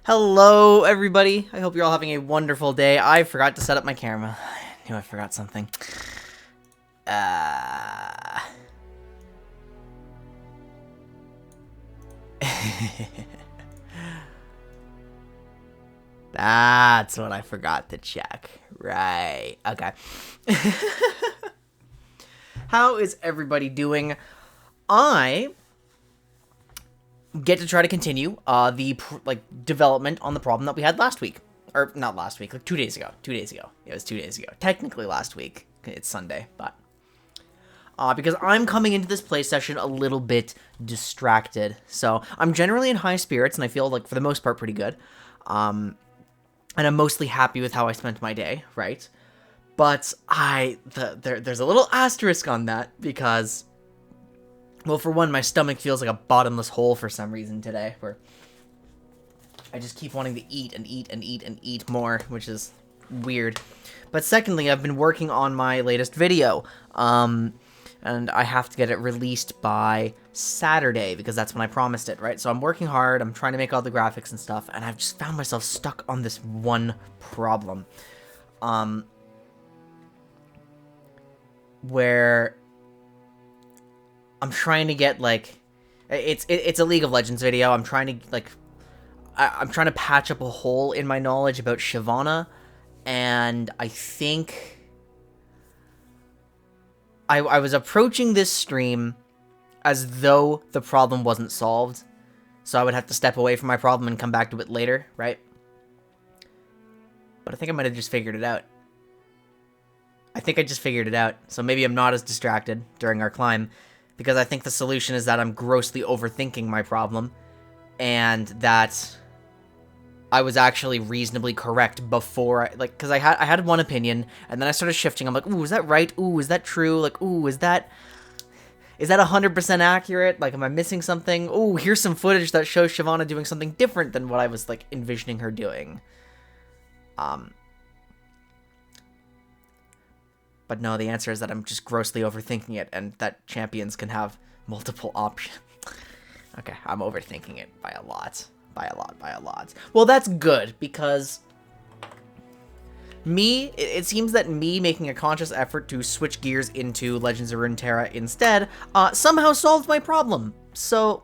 Hello, everybody. I hope you're all having a wonderful day. I forgot to set up my camera. I knew I forgot something. That's what I forgot to check. Right. Okay. How is everybody doing? I get to try to continue the development on the problem that we had last week, or not last week, like 2 days ago. 2 days ago. It was 2 days ago. Technically last week. It's Sunday, but because I'm coming into this play session a little bit distracted. So I'm generally in high spirits, and I feel like for the most part pretty good. And I'm mostly happy with how I spent my day, right? But there's a little asterisk on that because, well, for one, my stomach feels like a bottomless hole for some reason today, where I just keep wanting to eat and eat and eat and eat more, which is weird. But secondly, I've been working on my latest video, and I have to get it released by Saturday, because that's when I promised it, right? So I'm working hard, I'm trying to make all the graphics and stuff, and I've just found myself stuck on this one problem. Where I'm trying to get, like, it's a League of Legends video. I'm trying to, like, I'm trying to patch up a hole in my knowledge about Shyvana, and I think I was approaching this stream as though the problem wasn't solved, so I would have to step away from my problem and come back to it later, right? But I think I might have just figured it out. I think I just figured it out, so maybe I'm not as distracted during our climb, because I think the solution is that I'm grossly overthinking my problem, and that I was actually reasonably correct before, because I had one opinion, and then I started shifting. I'm like, ooh, is that right? Ooh, is that true? Like, ooh, is that 100% accurate? Like, am I missing something? Ooh, here's some footage that shows Shyvana doing something different than what I was, like, envisioning her doing. But no, the answer is that I'm just grossly overthinking it, and that champions can have multiple options. Okay, I'm overthinking it by a lot. By a lot. Well, that's good, because it seems that me making a conscious effort to switch gears into Legends of Runeterra instead, somehow solved my problem. So,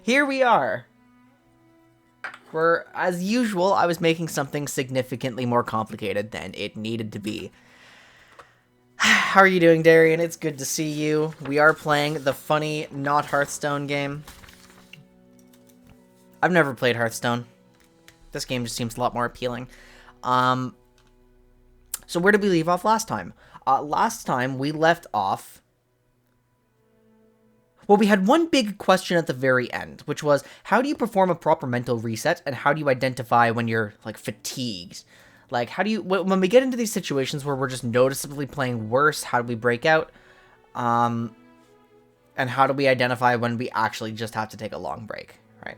here we are. Where, as usual, I was making something significantly more complicated than it needed to be. How are you doing, Darian? It's good to see you. We are playing the funny, not Hearthstone game. I've never played Hearthstone. This game just seems a lot more appealing. So where did we leave off last time? Last time we left off... Well, we had one big question at the very end, which was, how do you perform a proper mental reset, and how do you identify when you're, like, fatigued? Like, how do you... When we get into these situations where we're just noticeably playing worse, how do we break out? And how do we identify when we actually just have to take a long break, right?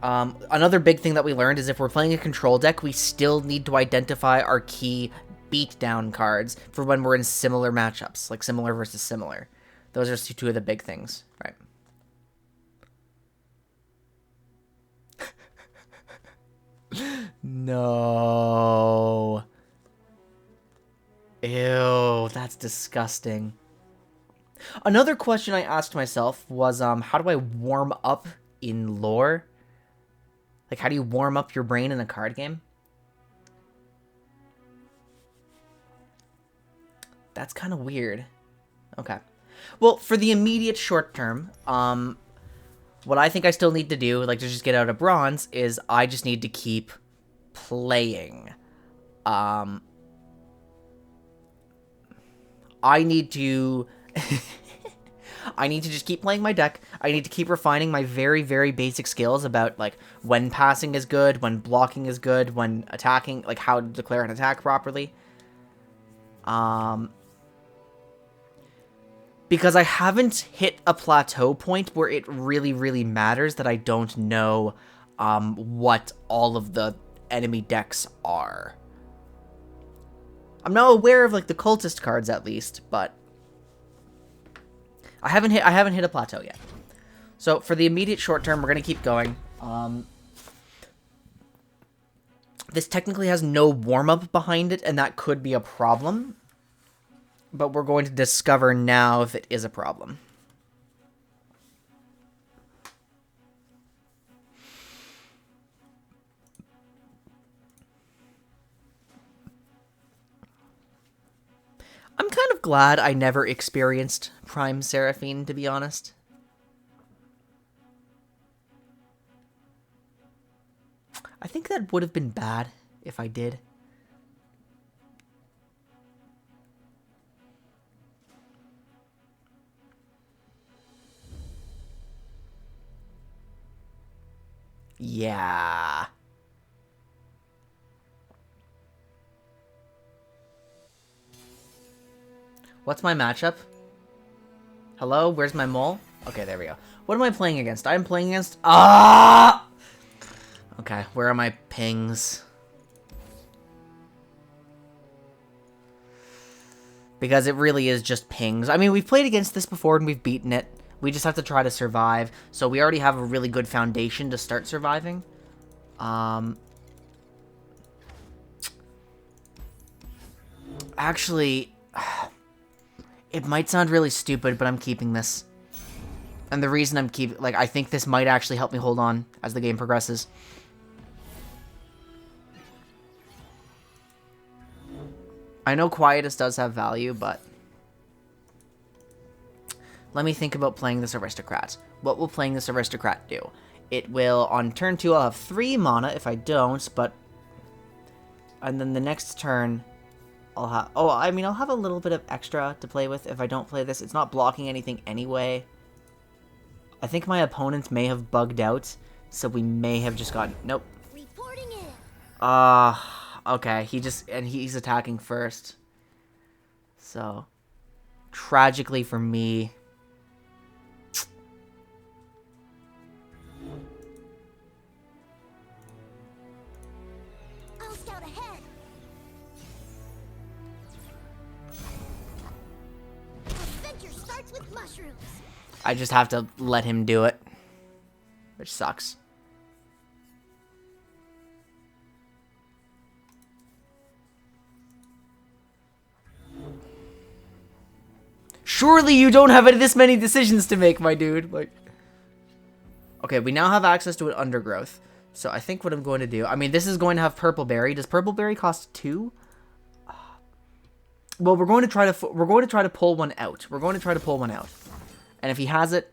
Another big thing that we learned is if we're playing a control deck, we still need to identify our key beatdown cards for when we're in similar matchups, like similar versus similar. Those are two of the big things, right? No. Ew, that's disgusting. Another question I asked myself was, how do I warm up in lore? Like, how do you warm up your brain in a card game? That's kind of weird. Okay. Well, for the immediate short term, what I think I still need to do, like, to just get out of bronze, is I just need to keep playing. I need to... I need to just keep playing my deck. I need to keep refining my very, very basic skills about, like, when passing is good, when blocking is good, when attacking, like, how to declare an attack properly. Because I haven't hit a plateau point where it really, really matters that I don't know, what all of the enemy decks are. I'm now aware of, like, the cultist cards, at least, but... I haven't hit a plateau yet. So for the immediate short term, we're going to keep going. This technically has no warm-up behind it, and that could be a problem. But we're going to discover now if it is a problem. I'm kind of glad I never experienced Prime Seraphine, to be honest. I think that would have been bad if I did. Yeah. What's my matchup? Hello? Where's my mole? Okay, there we go. What am I playing against? I'm playing against... Ah! Okay, where are my pings? Because it really is just pings. I mean, we've played against this before and we've beaten it. We just have to try to survive. So we already have a really good foundation to start surviving. Actually, it might sound really stupid, but I'm keeping this. And the reason I'm keeping... Like, I think this might actually help me hold on as the game progresses. I know Quietus does have value, but... Let me think about playing this Aristocrat. What will playing this Aristocrat do? It will, on turn 2, I'll have 3 mana if I don't, but... And then the next turn, I'll have... Oh, I mean, I'll have a little bit of extra to play with if I don't play this. It's not blocking anything anyway. I think my opponent may have bugged out, so we may have just gotten... Nope. Reporting in. Okay, he's attacking first. So, tragically for me... I'll scout ahead. Adventure starts with mushrooms. I just have to let him do it, which sucks. Surely you don't have this many decisions to make, my dude. Like, okay, we now have access to an undergrowth. So I think what I'm going to do... I mean, this is going to have Purple Berry. Does Purple Berry cost 2? Well, we're going to try to pull one out. We're going to try to pull one out. And if he has it,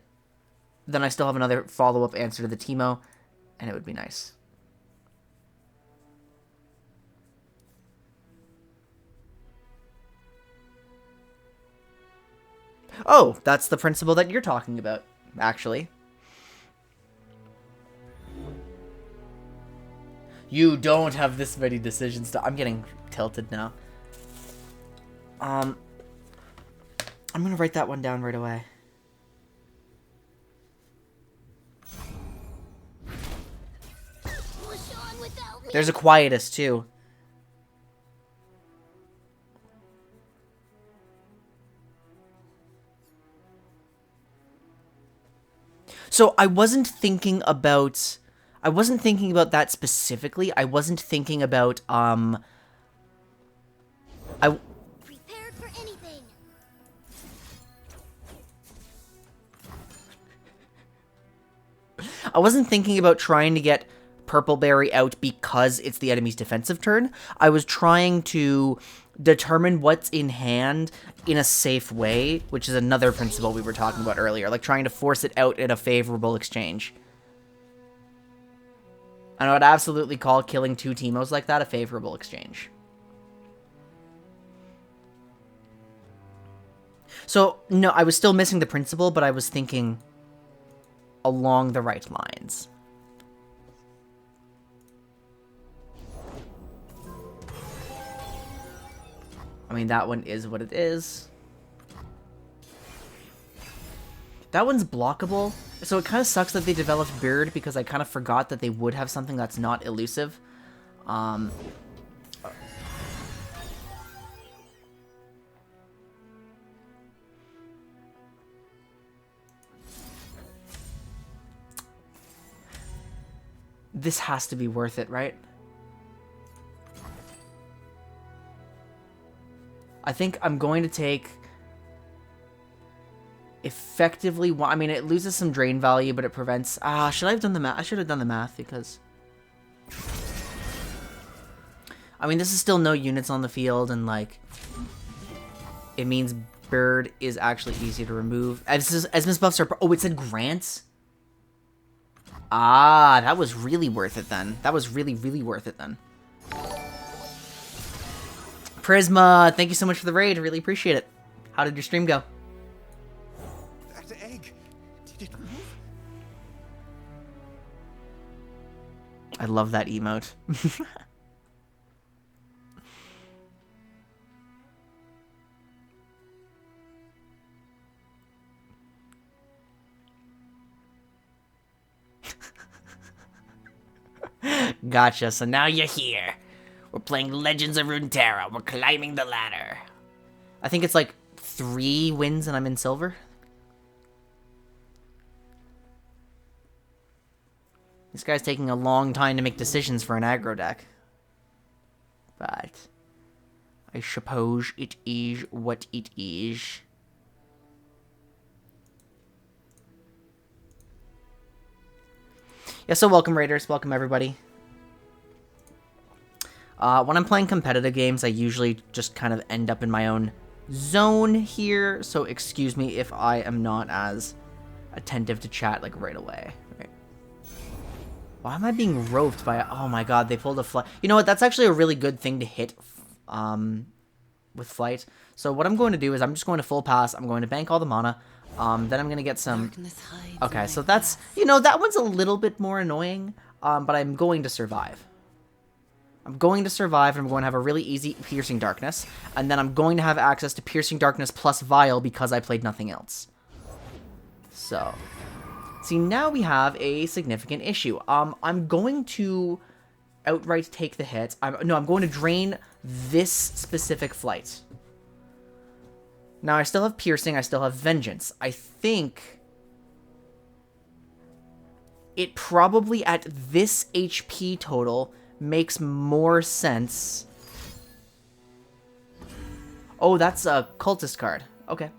then I still have another follow-up answer to the Teemo, and it would be nice. Oh, that's the principle that you're talking about, actually. You don't have this many decisions to... I'm getting tilted now. I'm gonna write that one down right away. There's a Quietus, too. So I wasn't thinking about that specifically. I wasn't thinking about Prepared for anything. I wasn't thinking about trying to get Purple Berry out because it's the enemy's defensive turn. I was trying to determine what's in hand in a safe way, which is another principle we were talking about earlier, like trying to force it out in a favorable exchange. And I would absolutely call killing 2 Teemos like that a favorable exchange. So, no, I was still missing the principle, but I was thinking along the right lines. I mean, that one is what it is. That one's blockable, so it kind of sucks that they developed Beard, because I kind of forgot that they would have something that's not elusive. This has to be worth it, right? I think I'm going to take effectively one. I mean, it loses some drain value, but it prevents. Should I have done the math? I should have done the math because. I mean, this is still no units on the field, and like, it means bird is actually easy to remove. As buffs are. Oh, it said grants. That was really worth it then. That was really, really worth it then. Prisma, thank you so much for the raid. Really appreciate it. How did your stream go? That egg. Did it move? I love that emote. Gotcha, so now you're here. We're playing Legends of Runeterra. We're climbing the ladder. I think it's like 3 wins and I'm in silver. This guy's taking a long time to make decisions for an aggro deck. But I suppose it is what it is. Yeah, so welcome Raiders, welcome everybody. When I'm playing competitive games, I usually just kind of end up in my own zone here, so excuse me if I am not as attentive to chat like right away. Right. Why am I being roped by? Oh my god, they pulled a flight. You know what? That's actually a really good thing to hit with flight. So what I'm going to do is I'm just going to full pass. I'm going to bank all the mana. Then I'm going to get some... Okay, so that's... You know, that one's a little bit more annoying, but I'm going to survive. I'm going to survive, and I'm going to have a really easy Piercing Darkness, and then I'm going to have access to Piercing Darkness plus Vial because I played nothing else. So... See, now we have a significant issue. I'm going to outright take the hit. I'm going to drain this specific flight. Now, I still have Piercing, I still have Vengeance. I think it probably at this HP total makes more sense. Oh, that's a Cultist card. Okay.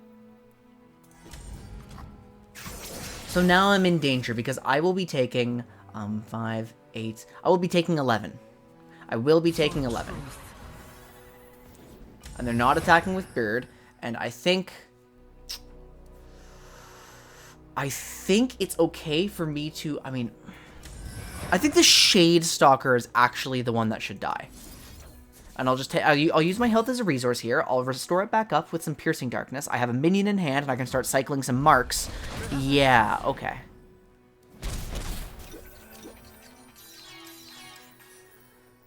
So now I'm in danger because I will be taking 5, 8. I will be taking 11. I will be taking 11. And they're not attacking with Bird. And I think it's okay for me to, I mean, I think the Shade Stalker is actually the one that should die. And I'll just take, I'll use my health as a resource here. I'll restore it back up with some Piercing Darkness. I have a minion in hand and I can start cycling some marks. Yeah, okay.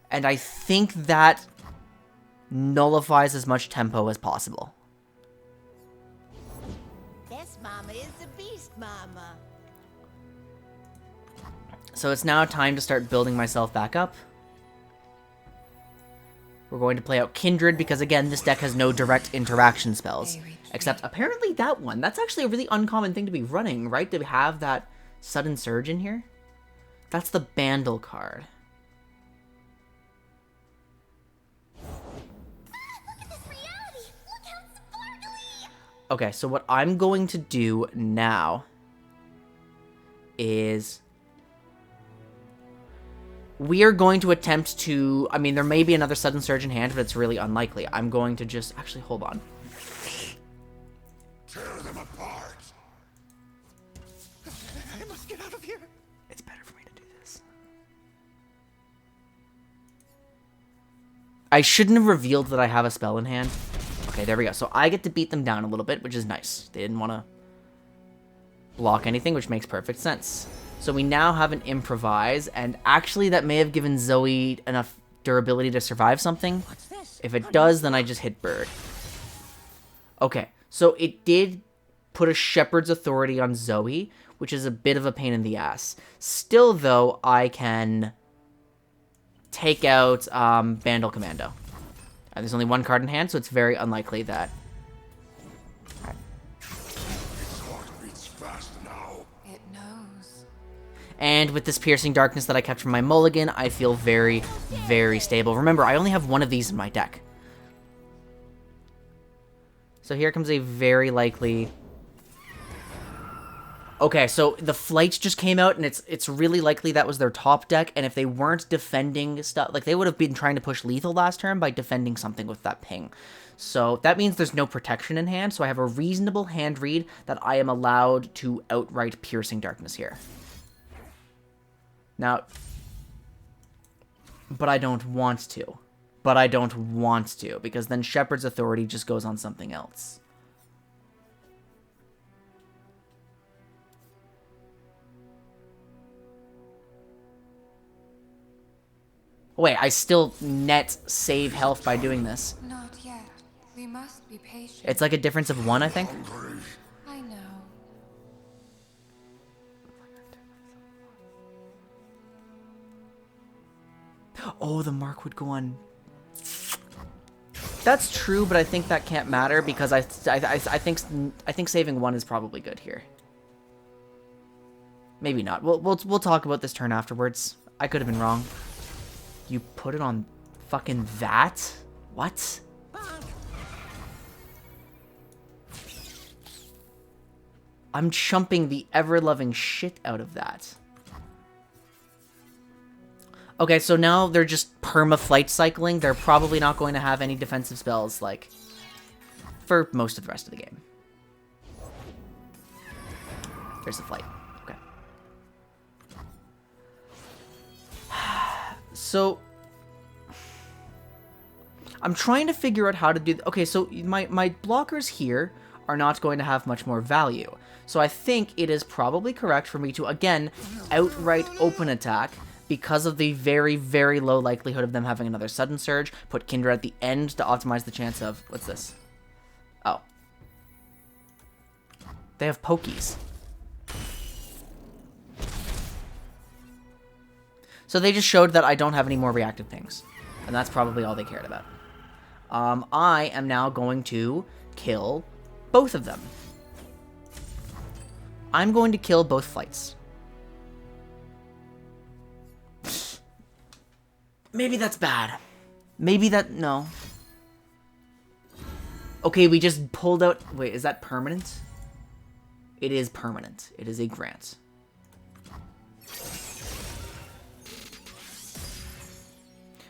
And I think that nullifies as much tempo as possible. This mama is a beast mama. So it's now time to start building myself back up. We're going to play out Kindred because, again, this deck has no direct interaction spells. Except, apparently, that one. That's actually a really uncommon thing to be running, right? To have that Sudden Surge in here. That's the Bandle card. Look at this reality! Look how sparkly! Okay, so what I'm going to do now is... we are going to attempt to... I mean, there may be another Sudden Surge in hand, but it's really unlikely. I'm going to just... Actually, hold on. Tear them apart. I must get out of here. It's better for me to do this. I shouldn't have revealed that I have a spell in hand. Okay, there we go. So I get to beat them down a little bit, which is nice. They didn't want to block anything, which makes perfect sense. So we now have an Improvise, and actually that may have given Zoe enough durability to survive something. If it does, then I just hit Bird. Okay, so it did put a Shepherd's Authority on Zoe, which is a bit of a pain in the ass. Still, though, I can take out Bandle Commando. There's only one card in hand, so it's very unlikely that... His heart beats fast now. It knows. And with this Piercing Darkness that I kept from my mulligan, I feel very, very stable. Remember, I only have one of these in my deck. So here comes a very likely... Okay, so the Flights just came out, and it's really likely that was their top deck, and if they weren't defending stuff... Like, they would have been trying to push lethal last turn by defending something with that ping. So that means there's no protection in hand, so I have a reasonable hand read that I am allowed to outright Piercing Darkness here. Now... But I don't want to. But I don't want to, because then Shepherd's Authority just goes on something else. Wait, I still net save health by doing this. Not yet. We must be patient. It's like a difference of 1, I think. I know. Oh, the mark would go on... That's true, but I think that can't matter because I think saving 1 is probably good here. Maybe not. We'll talk about this turn afterwards. I could have been wrong. You put it on fucking that? What? I'm chumping the ever-loving shit out of that. Okay, so now they're just perma-flight cycling. They're probably not going to have any defensive spells, like, for most of the rest of the game. There's the flight. Okay. So, I'm trying to figure out how to do... Okay, so my blockers here are not going to have much more value. So I think it is probably correct for me to, again, outright open attack because of the very, very low likelihood of them having another sudden surge. Put Kindred at the end to optimize the chance of... What's this? Oh. They have Pokies. So they just showed that I don't have any more reactive things. And that's probably all they cared about. I am now going to kill both of them. I'm going to kill both Flights. Maybe that's bad. Maybe that... No. Okay, we just pulled out... Wait, is that permanent? It is permanent. It is a grant.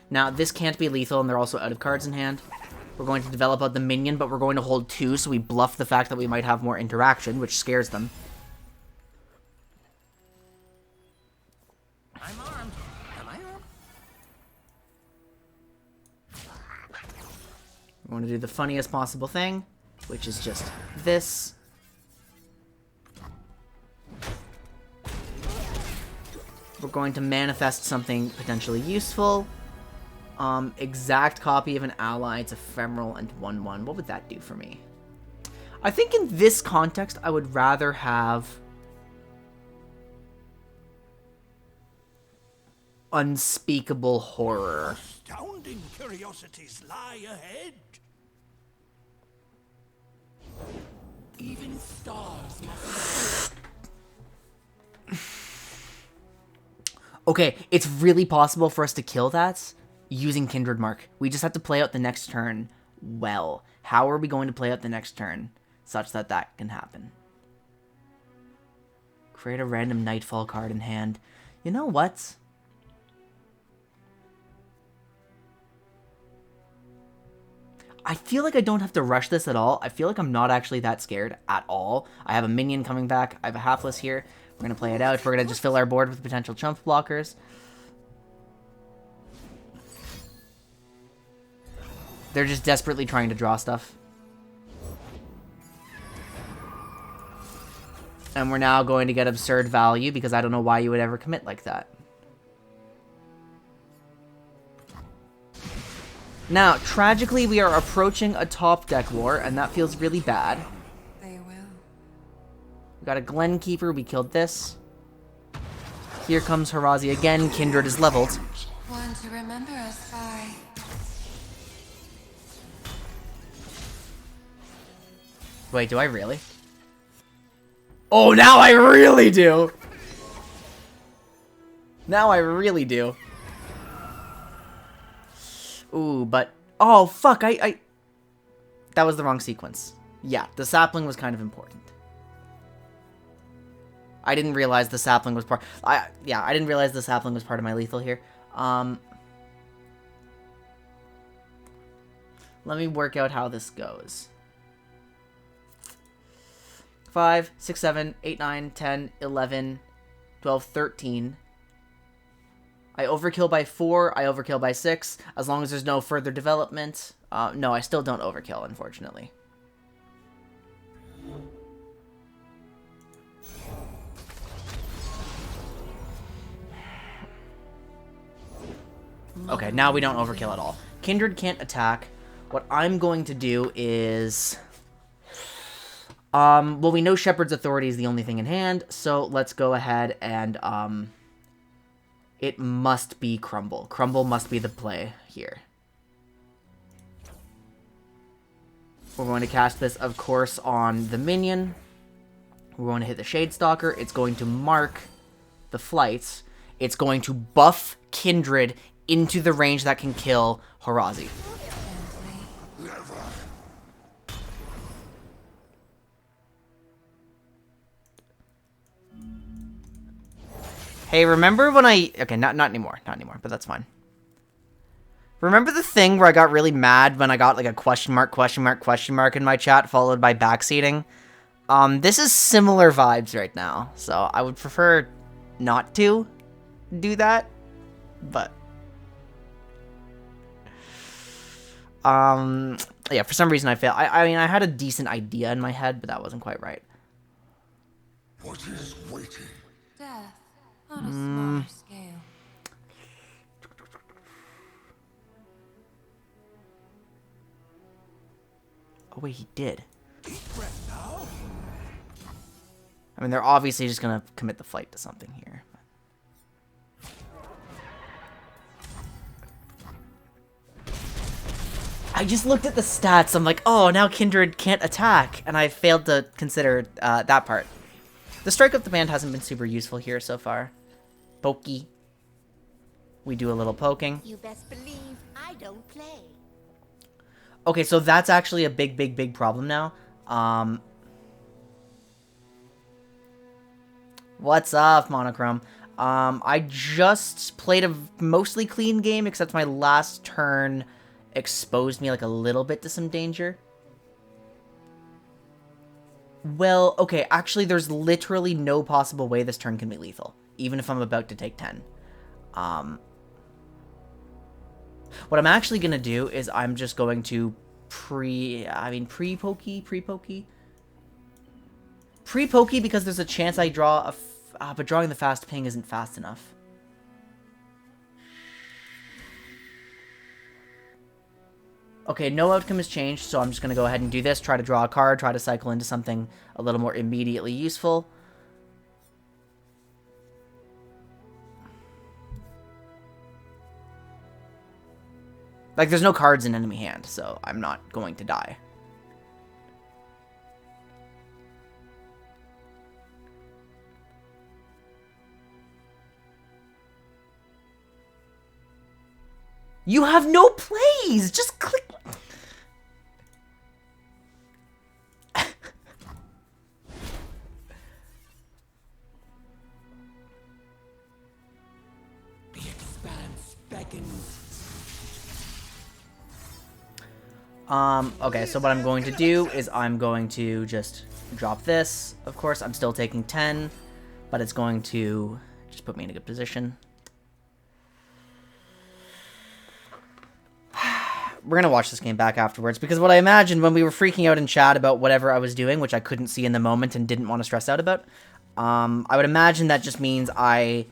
Now, this can't be lethal, and they're also out of cards in hand. We're going to develop out the minion, but we're going to hold 2, so we bluff the fact that we might have more interaction, which scares them. I'm armed. Am I armed? We're going to do the funniest possible thing, which is just this. We're going to manifest something potentially useful. Exact copy of an ally. It's ephemeral and 1/1. What would that do for me? I think in this context, I would rather have unspeakable horror. Astounding curiosities lie ahead. Even stars must... Okay, it's really possible for us to kill that using Kindred Mark. We just have to play out the next turn well. How are we going to play out the next turn such that that can happen? Create a random Nightfall card in hand. You know what? I feel like I don't have to rush this at all. I feel like I'm not actually that scared at all. I have a minion coming back. I have a Halfless here. We're going to play it out. We're going to just fill our board with potential chump blockers. They're just desperately trying to draw stuff. And we're now going to get absurd value because I don't know why you would ever commit like that. Now, tragically, we are approaching a top deck war, and that feels really bad. They will. We got a Glenkeeper, we killed this. Here comes Harazi again, Kindred is leveled. One to remember us by. Wait, do I really? Oh, now I really do! Now I really do. Ooh, but... Oh, fuck, I... That was the wrong sequence. Yeah, the sapling was kind of important. I didn't realize the sapling was part... I didn't realize the sapling was part of my lethal here. Let me work out how this goes. 5, 6, 7, 8, 9, 10, 11, 12, 13. I overkill by 4, I overkill by 6, as long as there's no further development. No, I still don't overkill, unfortunately. Okay, now we don't overkill at all. Kindred can't attack. What I'm going to do is... well, we know Shepard's Authority is the only thing in hand, so let's go ahead and, it must be Crumble. Crumble must be the play here. We're going to cast this, of course, on the minion. We're going to hit the Shadestalker. It's going to mark the flights. It's going to buff Kindred into the range that can kill Horazi. Hey, remember when I... Okay, not anymore. Not anymore, but that's fine. Remember the thing where I got really mad when I got like a question mark in my chat followed by backseating? This is similar vibes right now, so I would prefer not to do that, but... yeah, for some reason I failed. I mean, I had a decent idea in my head, but that wasn't quite right. What is waiting? Death on a smaller scale. Oh, wait, he did. I mean, they're obviously just gonna commit the flight to something here. I just looked at the stats. I'm like, oh, now Kindred can't attack. And I failed to consider that part. The Strike of the Band hasn't been super useful here so far. Pokey. We do a little poking. You best believe I don't play. Okay, so that's actually a big problem now. What's up, Monochrome? I just played a mostly clean game, except my last turn exposed me like a little bit to some danger. Well, okay, actually there's literally no possible way this turn can be lethal, even if I'm about to take 10. What I'm actually going to do is I'm just going to pre-pokey because there's a chance I draw but drawing the fast ping isn't fast enough. Okay, no outcome has changed, so I'm just going to go ahead and do this. Try to draw a card, try to cycle into something a little more immediately useful. Like, there's no cards in enemy hand, so I'm not going to die. You have no plays! Just click... The expanse beckons. Okay, so what I'm going to do is I'm going to just drop this. Of course, I'm still taking 10, but it's going to just put me in a good position. We're going to watch this game back afterwards, because what I imagined when we were freaking out in chat about whatever I was doing, which I couldn't see in the moment and didn't want to stress out about, I would imagine that just means I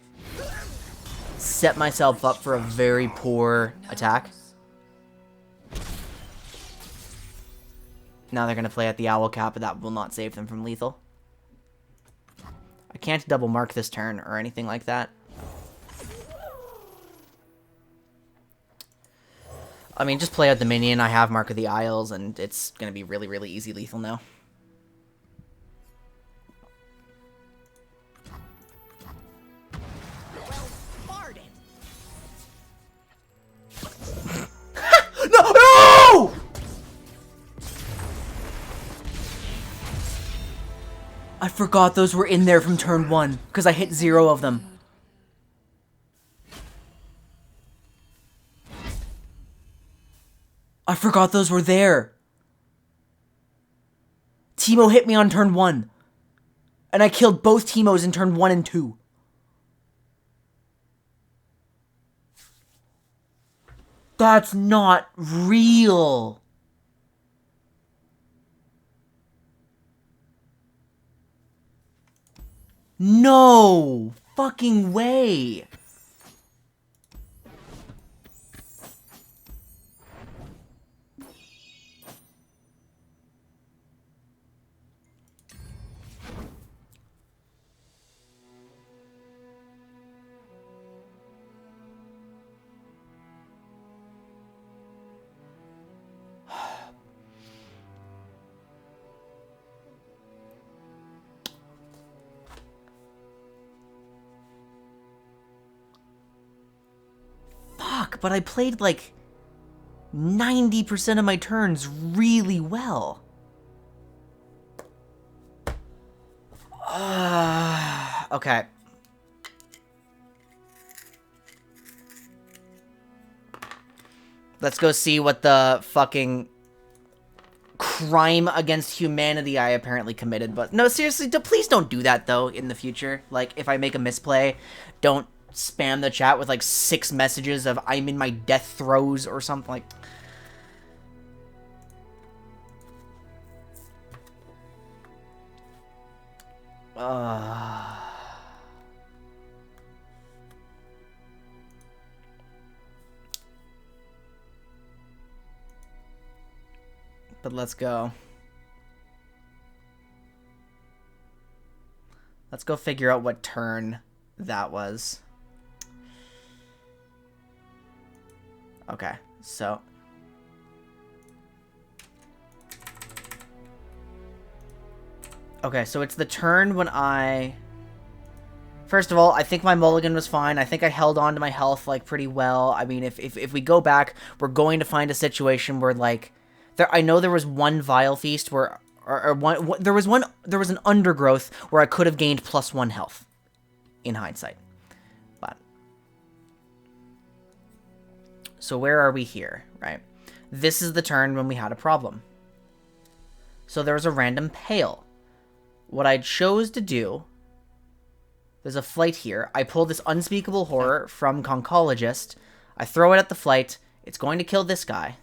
set myself up for a very poor attack. Now they're going to play at the Owl Cap, but that will not save them from lethal. I can't double mark this turn or anything like that. I mean, just play out the minion. I have Mark of the Isles, and it's going to be really, really easy lethal now. Well, forgot those were in there from turn 1, because I hit 0 of them. I forgot those were there. Teemo hit me on turn 1. And I killed both Teemos in turn 1 and 2. That's not real. No fucking way. But I played like 90% of my turns really well. Okay. Let's go see what the fucking crime against humanity I apparently committed. But no, seriously, please don't do that though in the future. Like, if I make a misplay, don't spam the chat with like 6 messages of I'm in my death throes or something like. But let's go. Let's go figure out what turn that was. Okay, so it's the turn when I... First of all, I think my mulligan was fine. I think I held on to my health, like, pretty well. I mean, if we go back, we're going to find a situation where, like... I know there was one Vile Feast where... there was an Undergrowth where I could have gained +1 health. In hindsight. But... So where are we here, right? This is the turn when we had a problem. So there was a random Pale. What I chose to do... There's a flight here. I pull this Unspeakable Horror from Conchologist. I throw it at the flight. It's going to kill this guy.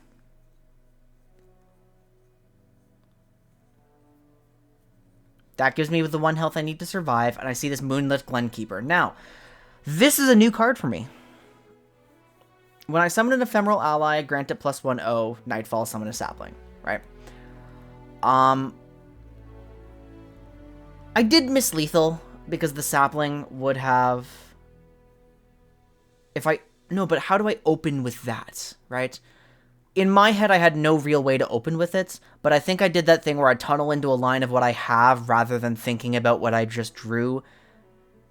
That gives me the 1 health I need to survive, and I see this Moonlit Glenkeeper. Now, this is a new card for me. When I summon an Ephemeral Ally, grant it +1/0, Nightfall, summon a Sapling, right? I did miss Lethal, because the Sapling would have... No, but how do I open with that, right? In my head, I had no real way to open with it, but I think I did that thing where I tunnel into a line of what I have rather than thinking about what I just drew,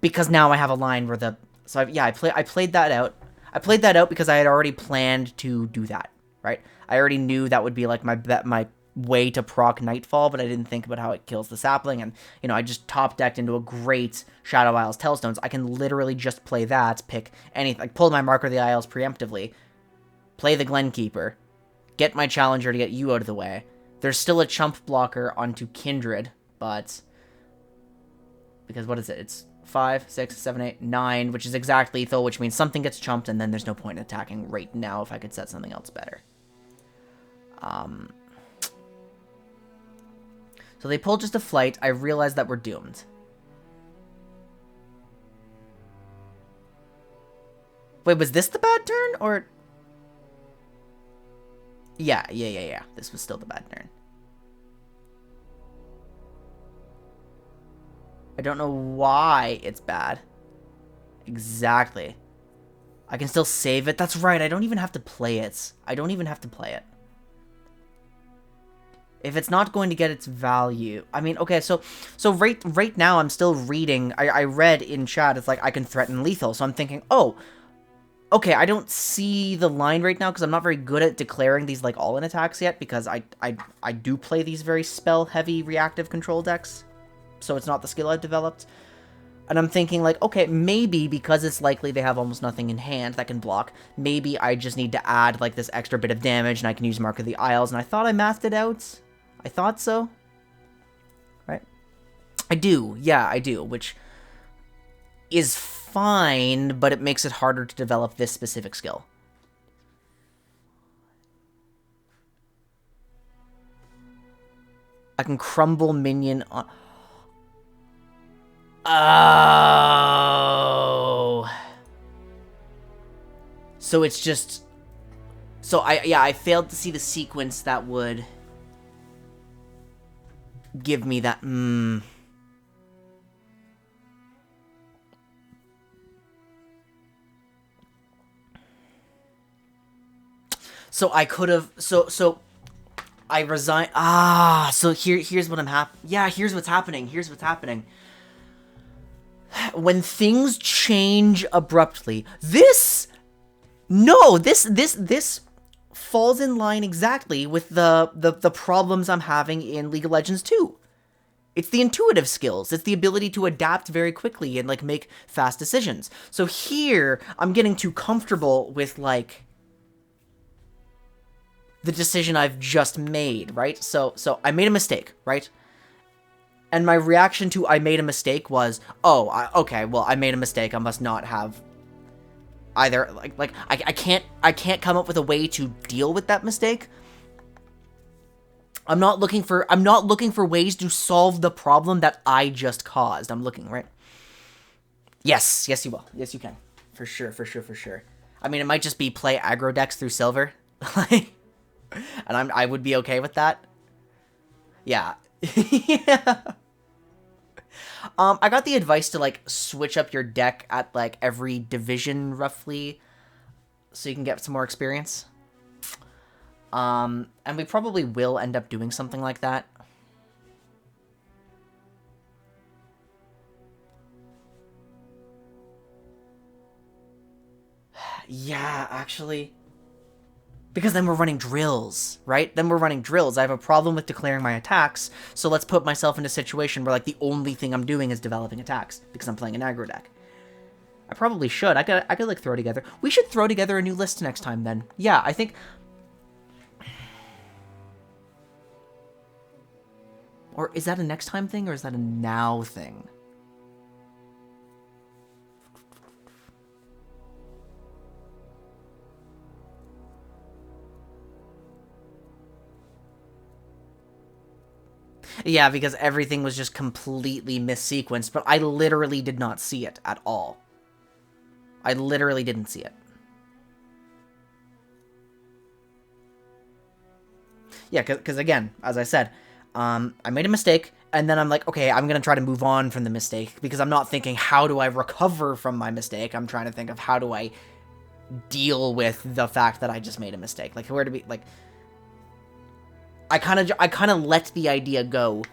because now I have a line where the... So, I played that out. I played that out because I had already planned to do that, right? I already knew that would be, like, my way to proc Nightfall, but I didn't think about how it kills the Sapling, and, you know, I just top-decked into a great Shadow Isles Tellstones. I can literally just play that, pick anything, like, pull my Marker of the Isles preemptively, play the Glenkeeper, get my Challenger to get you out of the way. There's still a chump blocker onto Kindred, but... Because what is it? It's 5, 6, 7, 8, 9, which is exact lethal, which means something gets chumped, and then there's no point in attacking right now if I could set something else better. So they pulled just a flight. I realized that we're doomed. Wait, was this the bad turn, or... Yeah. This was still the bad turn. I don't know why it's bad. Exactly. I can still save it. That's right, I don't even have to play it. If it's not going to get its value... I mean, okay, so right now I'm still reading... I read in chat, it's like, I can threaten lethal. So I'm thinking, oh... Okay, I don't see the line right now because I'm not very good at declaring these, like, all-in attacks yet because I do play these very spell-heavy reactive control decks. so it's not the skill I've developed. And I'm thinking, like, okay, maybe because it's likely they have almost nothing in hand that can block, maybe I just need to add, like, this extra bit of damage, and I can use Mark of the Isles, and I thought I mathed it out. I thought so. Right? I do. Yeah, I do, which is fine, but it makes it harder to develop this specific skill. I can crumble minion on... Oh. So it's just... So I failed to see the sequence that would give me that... So I could have... So I resign... so here's what here's what's happening. Here's what's happening. When things change abruptly, this falls in line exactly with the problems I'm having in League of Legends 2. It's the intuitive skills. It's the ability to adapt very quickly and, like, make fast decisions. So here, I'm getting too comfortable with, like, the decision I've just made, right? So I made a mistake, right? And my reaction to I made a mistake was, okay, well, I made a mistake. I must not have either, I can't come up with a way to deal with that mistake. I'm not looking for ways to solve the problem that I just caused. I'm looking, right? Yes, you will. Yes, you can. For sure. I mean, it might just be play aggro decks through silver. And I would be okay with that. Yeah. Yeah. I got the advice to, like, switch up your deck at, like, every division, roughly, so you can get some more experience. And we probably will end up doing something like that. Yeah, actually... Because then we're running drills, right? Then we're running drills. I have a problem with declaring my attacks, so let's put myself in a situation where, like, the only thing I'm doing is developing attacks, because I'm playing an aggro deck. I probably should. I could like, throw together... We should throw together a new list next time, then. Yeah, I think... Or is that a next time thing, or is that a now thing? Yeah, because everything was just completely missequenced, but I literally did not see it at all. I literally didn't see it. Yeah, because again, as I said, I made a mistake, and then I'm like, okay, I'm going to try to move on from the mistake, because I'm not thinking, how do I recover from my mistake? I'm trying to think of, how do I deal with the fact that I just made a mistake? Like, where to be, like... I kind of let the idea go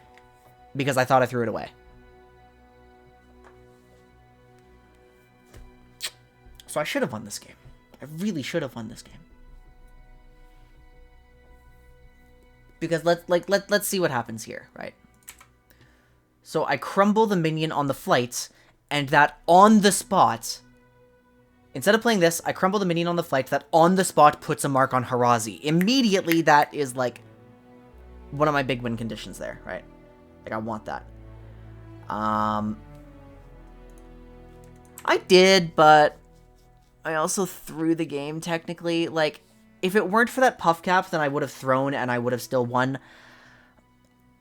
because I thought I threw it away. So I should have won this game. I really should have won this game. Because let's see what happens here, right? So I crumble the minion on the flight, and that on the spot, instead of playing this, I crumble the minion on the flight that on the spot puts a mark on Harazi. Immediately, that is like one of my big win conditions there, right? Like, I want that. I did, but I also threw the game, technically. Like, if it weren't for that puff cap, then I would have thrown and I would have still won.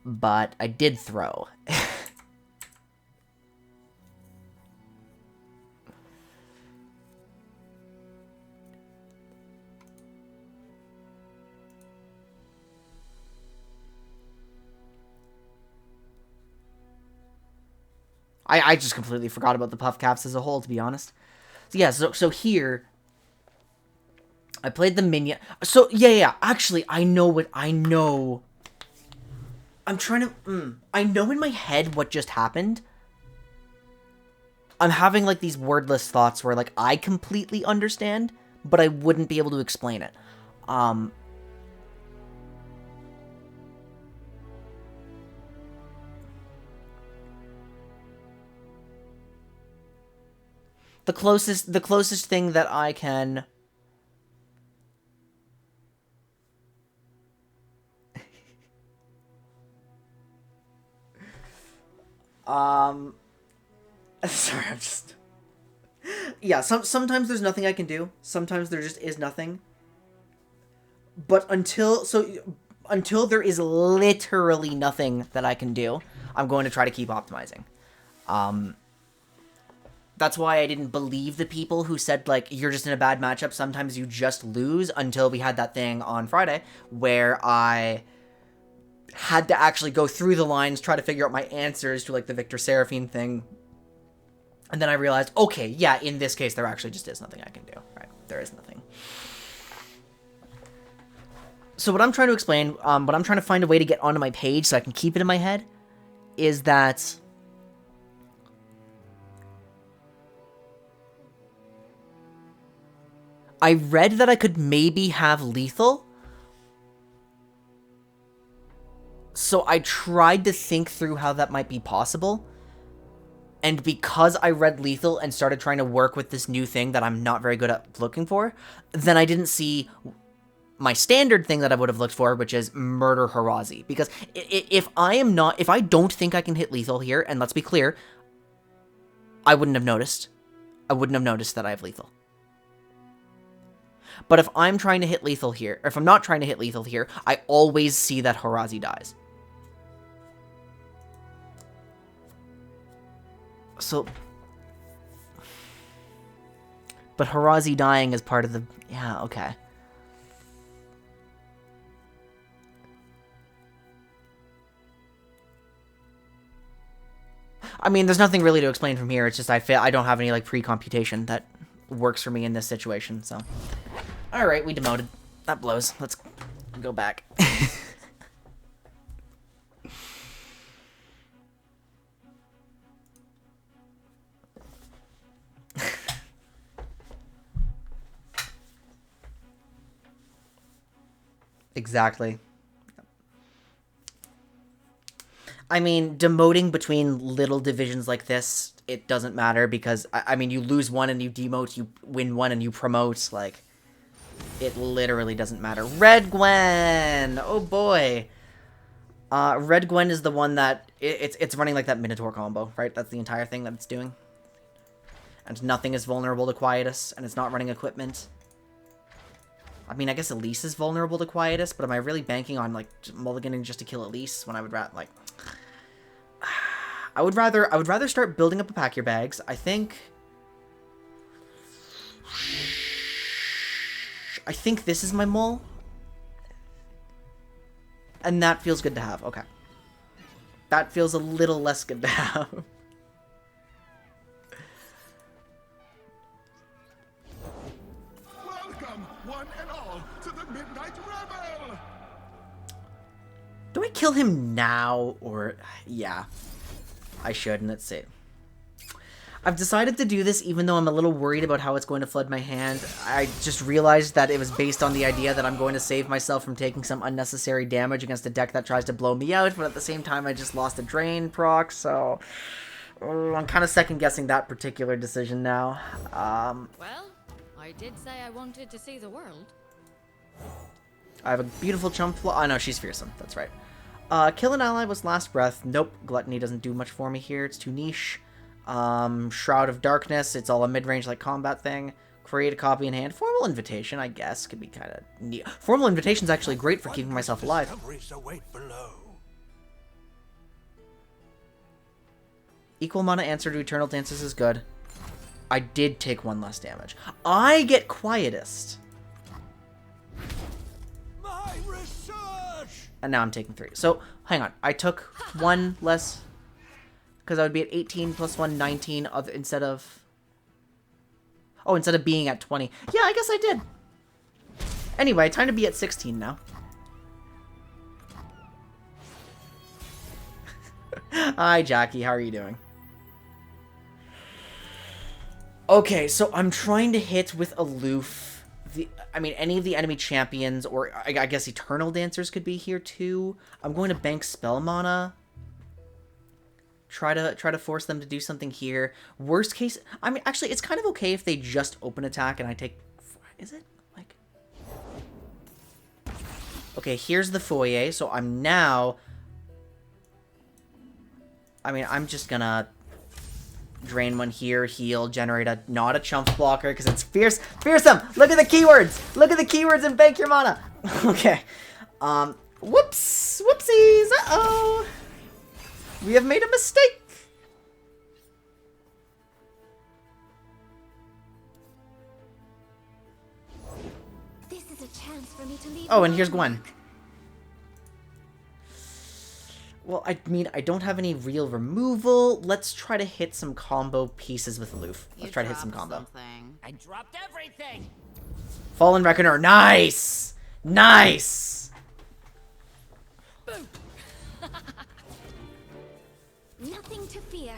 But I did throw. I just completely forgot about the puff caps as a whole, to be honest. So yeah, so here, I played the minion. So, yeah, actually, I know. I'm trying to, I know in my head what just happened. I'm having, like, these wordless thoughts where, like, I completely understand, but I wouldn't be able to explain it. The closest thing that I can... Sorry, I'm just... Yeah, sometimes there's nothing I can do. Sometimes there just is nothing. But until there is literally nothing that I can do, I'm going to try to keep optimizing. That's why I didn't believe the people who said, like, you're just in a bad matchup, sometimes you just lose, until we had that thing on Friday, where I had to actually go through the lines, try to figure out my answers to, like, the Victor Seraphine thing. And then I realized, okay, yeah, in this case, there actually just is nothing I can do. Right? There is nothing. So what I'm trying to explain, what I'm trying to find a way to get onto my page so I can keep it in my head, is that... I read that I could maybe have lethal. So I tried to think through how that might be possible. And because I read lethal and started trying to work with this new thing that I'm not very good at looking for, then I didn't see my standard thing that I would have looked for, which is murder Harazi. Because if I don't think I can hit lethal here, and let's be clear, I wouldn't have noticed. I wouldn't have noticed that I have lethal. But if I'm trying to hit lethal here, or if I'm not trying to hit lethal here, I always see that Harazi dies. So... But Harazi dying is part of the... Yeah, okay. I mean, there's nothing really to explain from here. It's just I don't have any, like, pre-computation that works for me in this situation, so... Alright, we demoted. That blows. Let's go back. Exactly. I mean, demoting between little divisions like this, it doesn't matter because, I mean, you lose one and you demote, you win one and you promote, like, it literally doesn't matter. Red Gwen! Oh boy! Red Gwen is the one that, it's running like that Minotaur combo, right? That's the entire thing that it's doing. And nothing is vulnerable to Quietus, and it's not running equipment. I mean, I guess Elise is vulnerable to Quietus, but am I really banking on, like, mulliganing just to kill Elise when I would rather, like... I would rather start building up a pack your bags. I think this is my mole. And that feels good to have. Okay. That feels a little less good to have. Welcome, one and all, to the Midnight Rebel! Do I kill him now or... Yeah. I should, and let's see. I've decided to do this even though I'm a little worried about how it's going to flood my hand. I just realized that it was based on the idea that I'm going to save myself from taking some unnecessary damage against a deck that tries to blow me out, but at the same time I just lost a drain proc, so... I'm kind of second-guessing that particular decision now. Well, I did say I wanted to see the world. I have a beautiful chump... Oh, no, she's fearsome. That's right. Kill an ally was last breath. Nope, Gluttony doesn't do much for me here. It's too niche. Shroud of Darkness. It's all a mid-range like combat thing. Create a copy in hand. Formal Invitation, I guess, could be kind of neat. Formal Invitation's actually great for keeping myself alive. Equal mana answer to Eternal Dances is good. I did take one less damage. I get Quietist. And now I'm taking 3. So, hang on. I took 1 less... Because I would be at 18 plus 1, 19 instead of... Oh, instead of being at 20. Yeah, I guess I did. Anyway, time to be at 16 now. Hi, Jackie. How are you doing? Okay, so I'm trying to hit with Aloof... I mean, any of the enemy champions, or I guess Eternal Dancers could be here too. I'm going to bank spell mana. Try to force them to do something here. Worst case, I mean, actually, it's kind of okay if they just open attack and I take... Is it? Like... Okay, here's the foyer, so I'm now... I mean, I'm just gonna... Drain one here, heal, generate a... Not a chump blocker, because it's fierce... Fearsome! Look at the keywords! Look at the keywords and bank your mana! Okay. Whoops! Whoopsies! Uh-oh! We have made a mistake! This is a chance for me to leave. Oh, and here's Gwen. Well, I mean, I don't have any real removal. Let's try to hit some combo pieces with Loof. Let's try to hit some combo. Something. I dropped everything. Fallen Reckoner. Nice! Nice! Nothing to fear.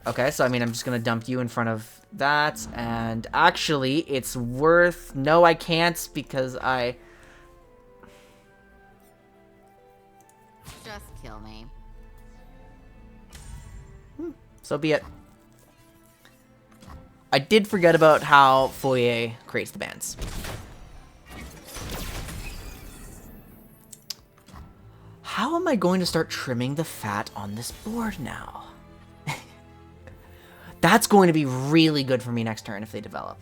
Okay, so I mean, I'm just gonna dump you in front of that, and actually, it's worth... No, I can't, because I... Just kill me. So be it. I did forget about how Foyer creates the bands. How am I going to start trimming the fat on this board now? That's going to be really good for me next turn if they develop.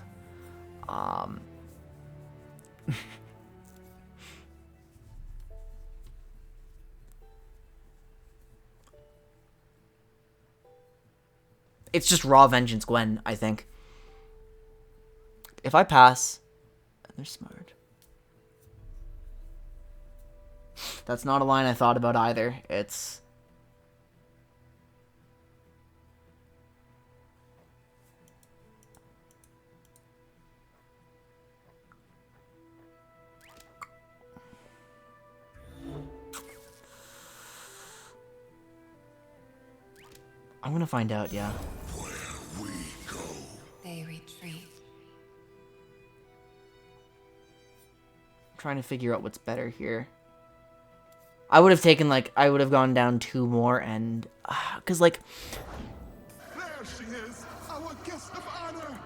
It's just raw vengeance, Gwen, I think. If I pass, they're smart. That's not a line I thought about either. It's... I'm gonna find out, yeah. They retreat. I'm trying to figure out what's better here. I would have taken, like, I would have gone down 2 more and... Because, like... There she is, our guest of honor.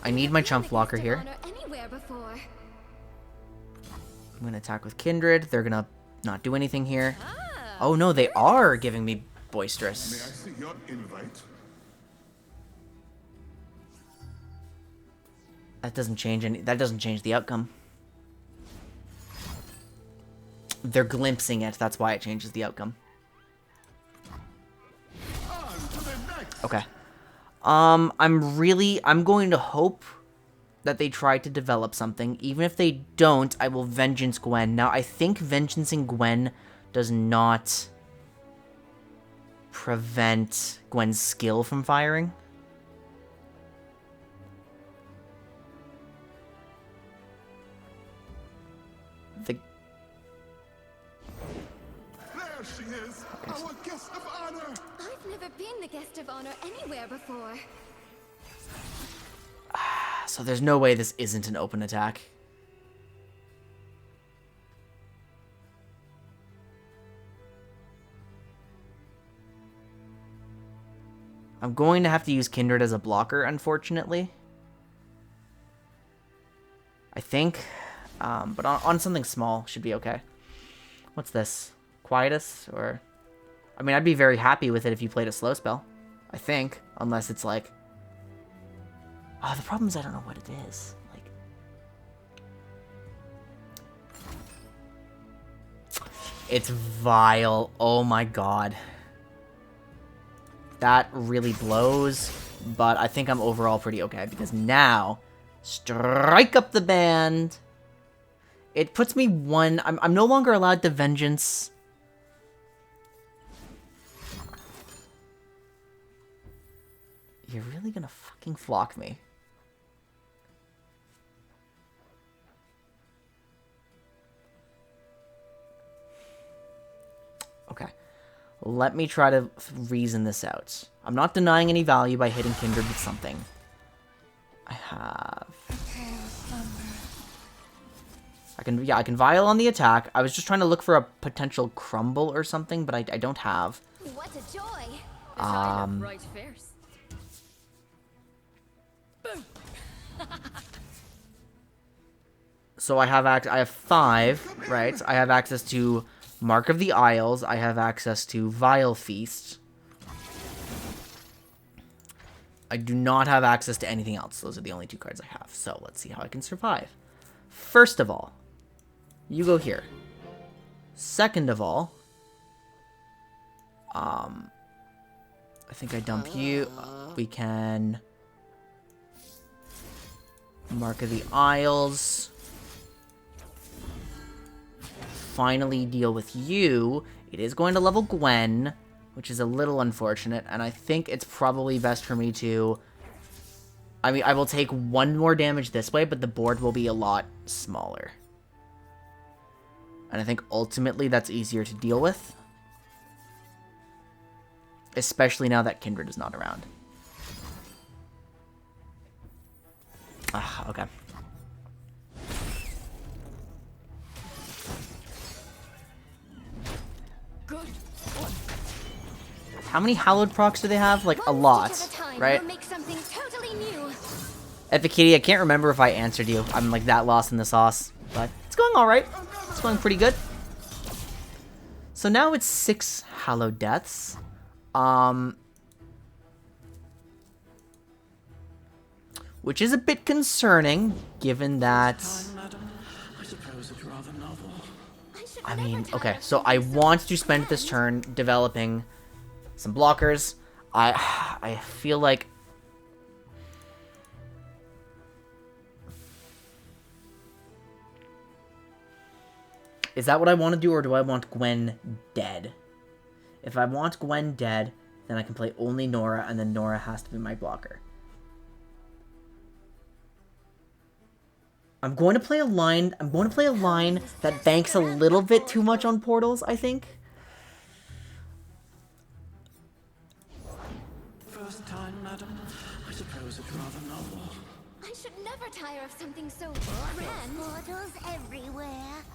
I need my chump blocker here. Anywhere before. I'm gonna attack with Kindred. They're gonna not do anything here. Oh no, they are giving me Boisterous. May I see your invite? That doesn't change any. That doesn't change the outcome. They're glimpsing it. That's why it changes the outcome. On to the next. Okay. I'm going to hope that they try to develop something. Even if they don't, I will Vengeance Gwen. Now, I think Vengeancing Gwen does not prevent Gwen's skill from firing. There she is, our guest of honor. I've never been the guest of honor anywhere before. So there's no way this isn't an open attack. I'm going to have to use Kindred as a blocker, unfortunately. I think. But on something small should be okay. What's this? Quietus? Or... I mean, I'd be very happy with it if you played a slow spell. I think. Unless it's like... Oh, the problem is I don't know what it is. Like... It's vile. Oh my god. That really blows. But I think I'm overall pretty okay. Because now... Strike up the band. It puts me one... I'm no longer allowed to Vengeance. You're really gonna fucking flock me. Okay. Let me try to reason this out. I'm not denying any value by hitting Kindred with something. I have... I can Vial on the attack. I was just trying to look for a potential crumble or something, but I don't have. What a joy! Right first. So I have 5, right? I have access to Mark of the Isles. I have access to Vile Feast. I do not have access to anything else. Those are the only 2 cards I have. So let's see how I can survive. First of all, you go here. Second of all, I think I dump you. We can Mark of the Isles. Finally deal with you. It is going to level Gwen, which is a little unfortunate, and I think it's probably best for me to... I mean, I will take 1 more damage this way, but the board will be a lot smaller. And I think ultimately that's easier to deal with. Especially now that Kindred is not around. Okay. Good. How many Hallowed procs do they have? Like, a lot, right? We'll make something totally new. Epic Kitty, I can't remember if I answered you. I'm, like, that lost in the sauce. But it's going alright. It's going pretty good. So now it's 6 Hallowed Deaths. Which is a bit concerning, given that... I mean, okay, so I want to spend this turn developing some blockers. I feel like... Is that what I want to do, or do I want Gwen dead? If I want Gwen dead, then I can play only Nora, and then Nora has to be my blocker. I'm going to play a line that banks a little bit too much on portals, I think. First time, madam. I suppose it's rather novel. I should never tire of something so grand. Portals everywhere.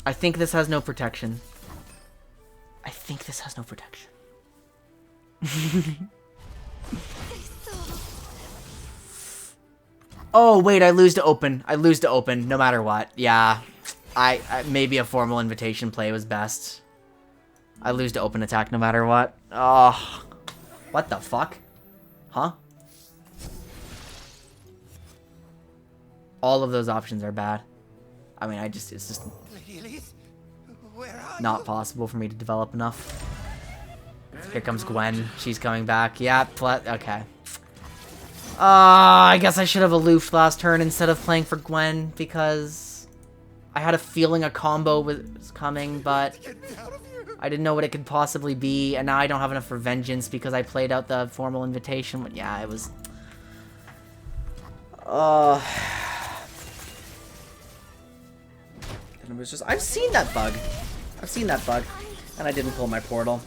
I think this has no protection. I think this has no protection. Oh, wait, I lose to open. I lose to open, no matter what. Yeah, I maybe a formal invitation play was best. I lose to open attack no matter what. Oh, what the fuck? Huh? All of those options are bad. I mean, it's just Lady Elise, where are not you? possible for me to develop enough. Here comes Gwen. She's coming back. Yeah, okay. I guess I should have aloofed last turn instead of playing for Gwen, because I had a feeling a combo was coming, but Get me out of here. I didn't know what it could possibly be, and now I don't have enough for Vengeance because I played out the formal invitation. But yeah, it was... And it was just... I've seen that bug. I've seen that bug, and I didn't pull my portal.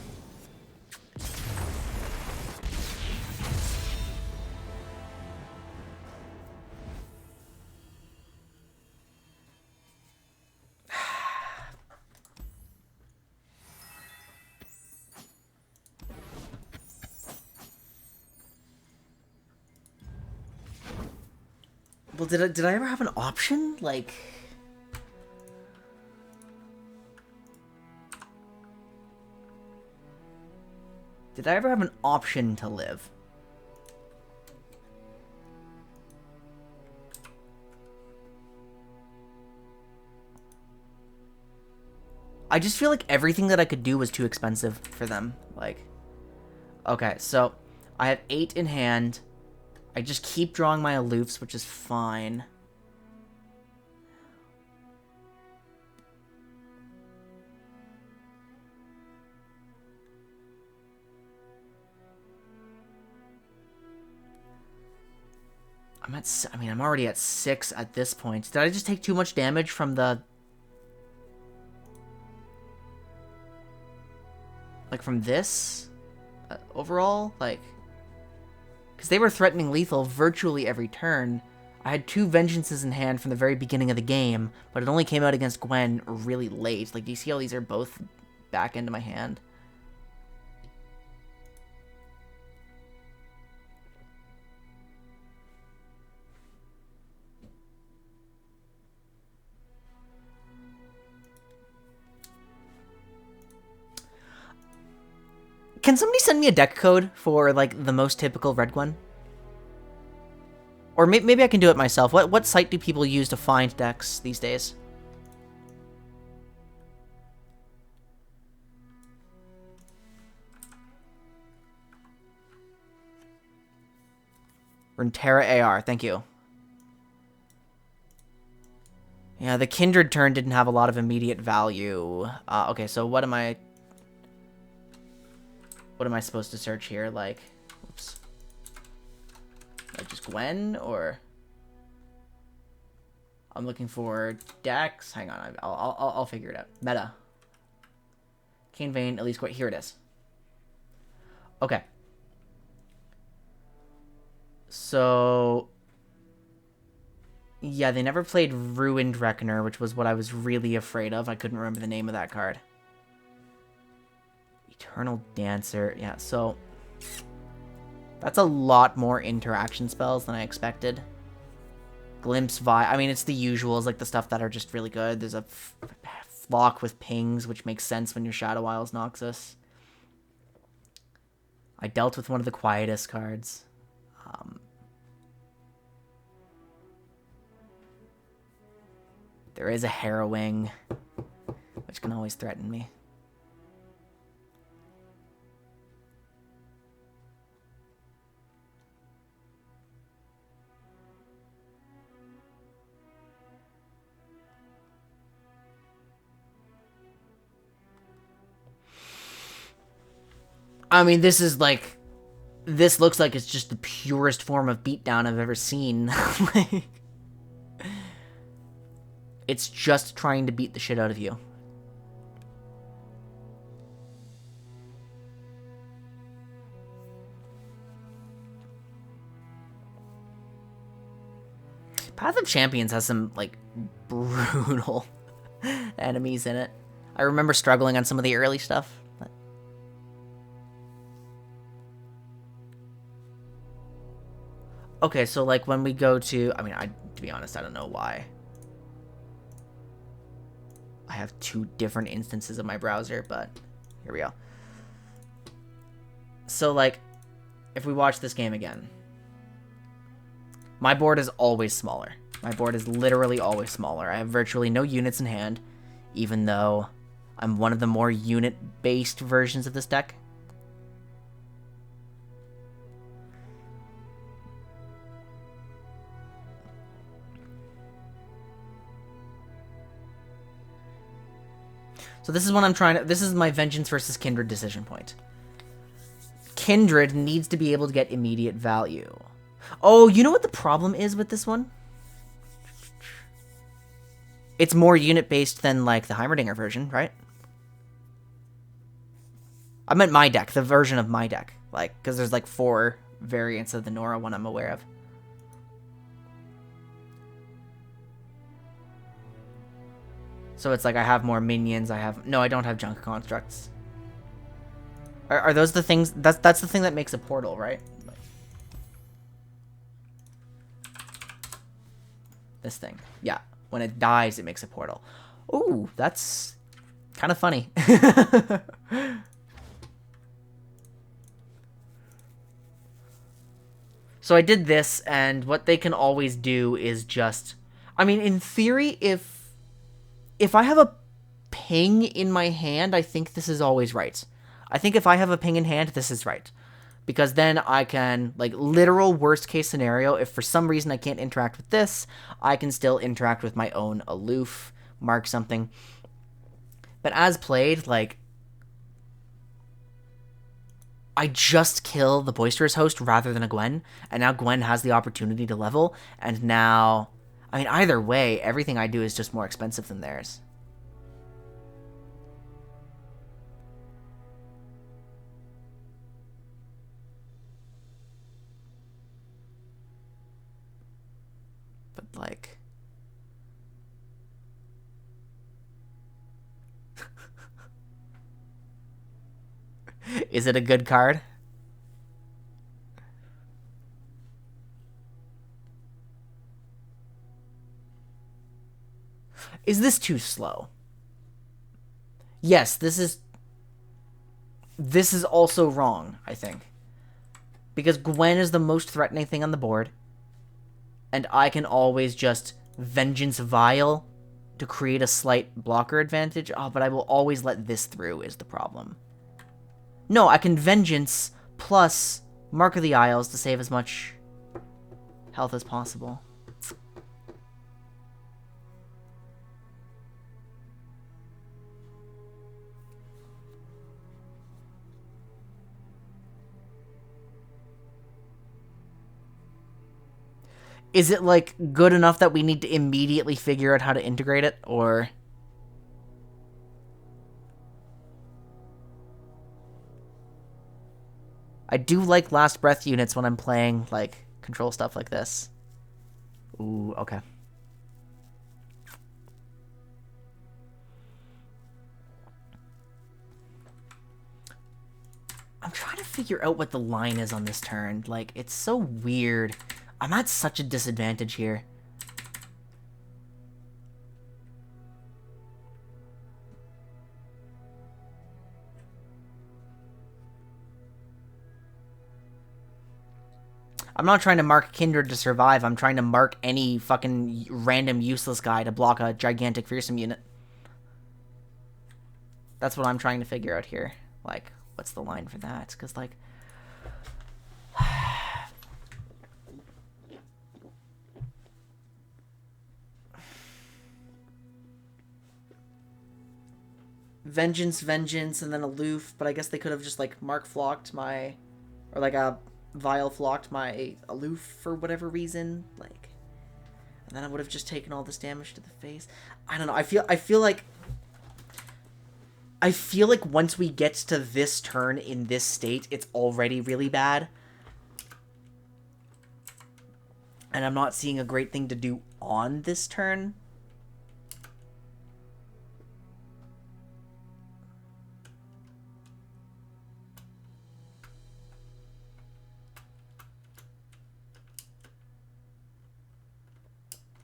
Well, did I ever have an option? Like... Did I ever have an option to live? I just feel like everything that I could do was too expensive for them. Like... Okay, so... I have 8 in hand... I just keep drawing my aloofs, which is fine. I'm already at 6 at this point. Did I just take too much damage from the... Like, from this? Overall? Like... Because they were threatening lethal virtually every turn. I had 2 Vengeances in hand from the very beginning of the game, but it only came out against Gwen really late. Like, do you see how these are both back into my hand? Can somebody send me a deck code for, like, the most typical red Gwen? Or maybe I can do it myself. What site do people use to find decks these days? Runeterra AR, thank you. Yeah, the Kindred turn didn't have a lot of immediate value. Okay, so what am I supposed to search here? Like, oops. Like just Gwen, or I'm looking for decks. Hang on, I'll figure it out. Meta. Cane Vein, at least quite here it is. Okay. So yeah, they never played Ruined Reckoner, which was what I was really afraid of. I couldn't remember the name of that card. Eternal Dancer. Yeah, so that's a lot more interaction spells than I expected. Glimpse Vi. I mean, it's the usuals, like the stuff that are just really good. There's a Flock with Pings, which makes sense when your Shadow Isle's Noxus. I dealt with one of the quietest cards. There is a Harrowing, which can always threaten me. I mean, this is like... This looks like it's just the purest form of beatdown I've ever seen. Like, it's just trying to beat the shit out of you. Path of Champions has some, like, brutal enemies in it. I remember struggling on some of the early stuff. But... Okay, so, like, when we go to... I mean, to be honest, I don't know why. I have 2 different instances of my browser, but here we go. So, like, if we watch this game again, my board is always smaller. My board is literally always smaller. I have virtually no units in hand, even though I'm one of the more unit-based versions of this deck. So this is what I'm trying to... This is my Vengeance versus Kindred decision point. Kindred needs to be able to get immediate value. Oh, you know what the problem is with this one? It's more unit-based than, like, the Heimerdinger version, right? I meant my deck, the version of my deck. Like, because there's, like, 4 variants of the Nora one I'm aware of. So it's like I have more minions, No, I don't have junk constructs. Are those the things... That's the thing that makes a portal, right? This thing. Yeah. When it dies, it makes a portal. Ooh, that's kind of funny. So I did this, and what they can always do is just... I mean, in theory, if I have a ping in my hand, I think this is always right. I think if I have a ping in hand, this is right. Because then I can, like, literal worst case scenario, if for some reason I can't interact with this, I can still interact with my own aloof, mark something. But as played, like, I just kill the Boisterous Host rather than a Gwen, and now Gwen has the opportunity to level, and now... I mean, either way, everything I do is just more expensive than theirs. But, like... Is it a good card? Is this too slow? Yes, this is also wrong, I think. Because Gwen is the most threatening thing on the board. And I can always just Vengeance Vial to create a slight blocker advantage. Oh, but I will always let this through is the problem. No, I can Vengeance plus Mark of the Isles to save as much health as possible. Is it, like, good enough that we need to immediately figure out how to integrate it, or... I do like Last Breath units when I'm playing, like, control stuff like this. Ooh, okay. I'm trying to figure out what the line is on this turn. Like, it's so weird. I'm at such a disadvantage here. I'm not trying to mark Kindred to survive. I'm trying to mark any fucking random useless guy to block a gigantic fearsome unit. That's what I'm trying to figure out here. Like, what's the line for that? Because, like... Vengeance, and then Aloof, but I guess they could have just, like, Mark Flocked my... Or, like, a Vial Flocked my Aloof for whatever reason. Like... And then I would have just taken all this damage to the face. I don't know, I feel like... I feel like once we get to this turn in this state, it's already really bad. And I'm not seeing a great thing to do on this turn.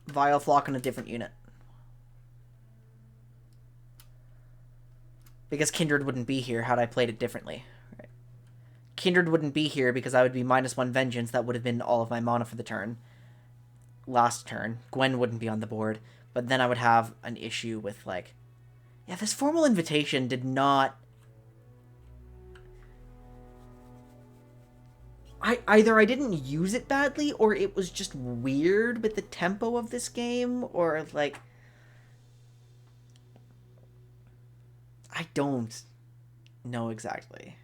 Vial Flock on a different unit. Because Kindred wouldn't be here had I played it differently. Right. Kindred wouldn't be here because I would be -1 Vengeance. That would have been all of my mana for the turn. Last turn. Gwen wouldn't be on the board. But then I would have an issue with, like... Yeah, this Formal Invitation did not... Either I didn't use it badly, or it was just weird with the tempo of this game, or, like... I don't know exactly.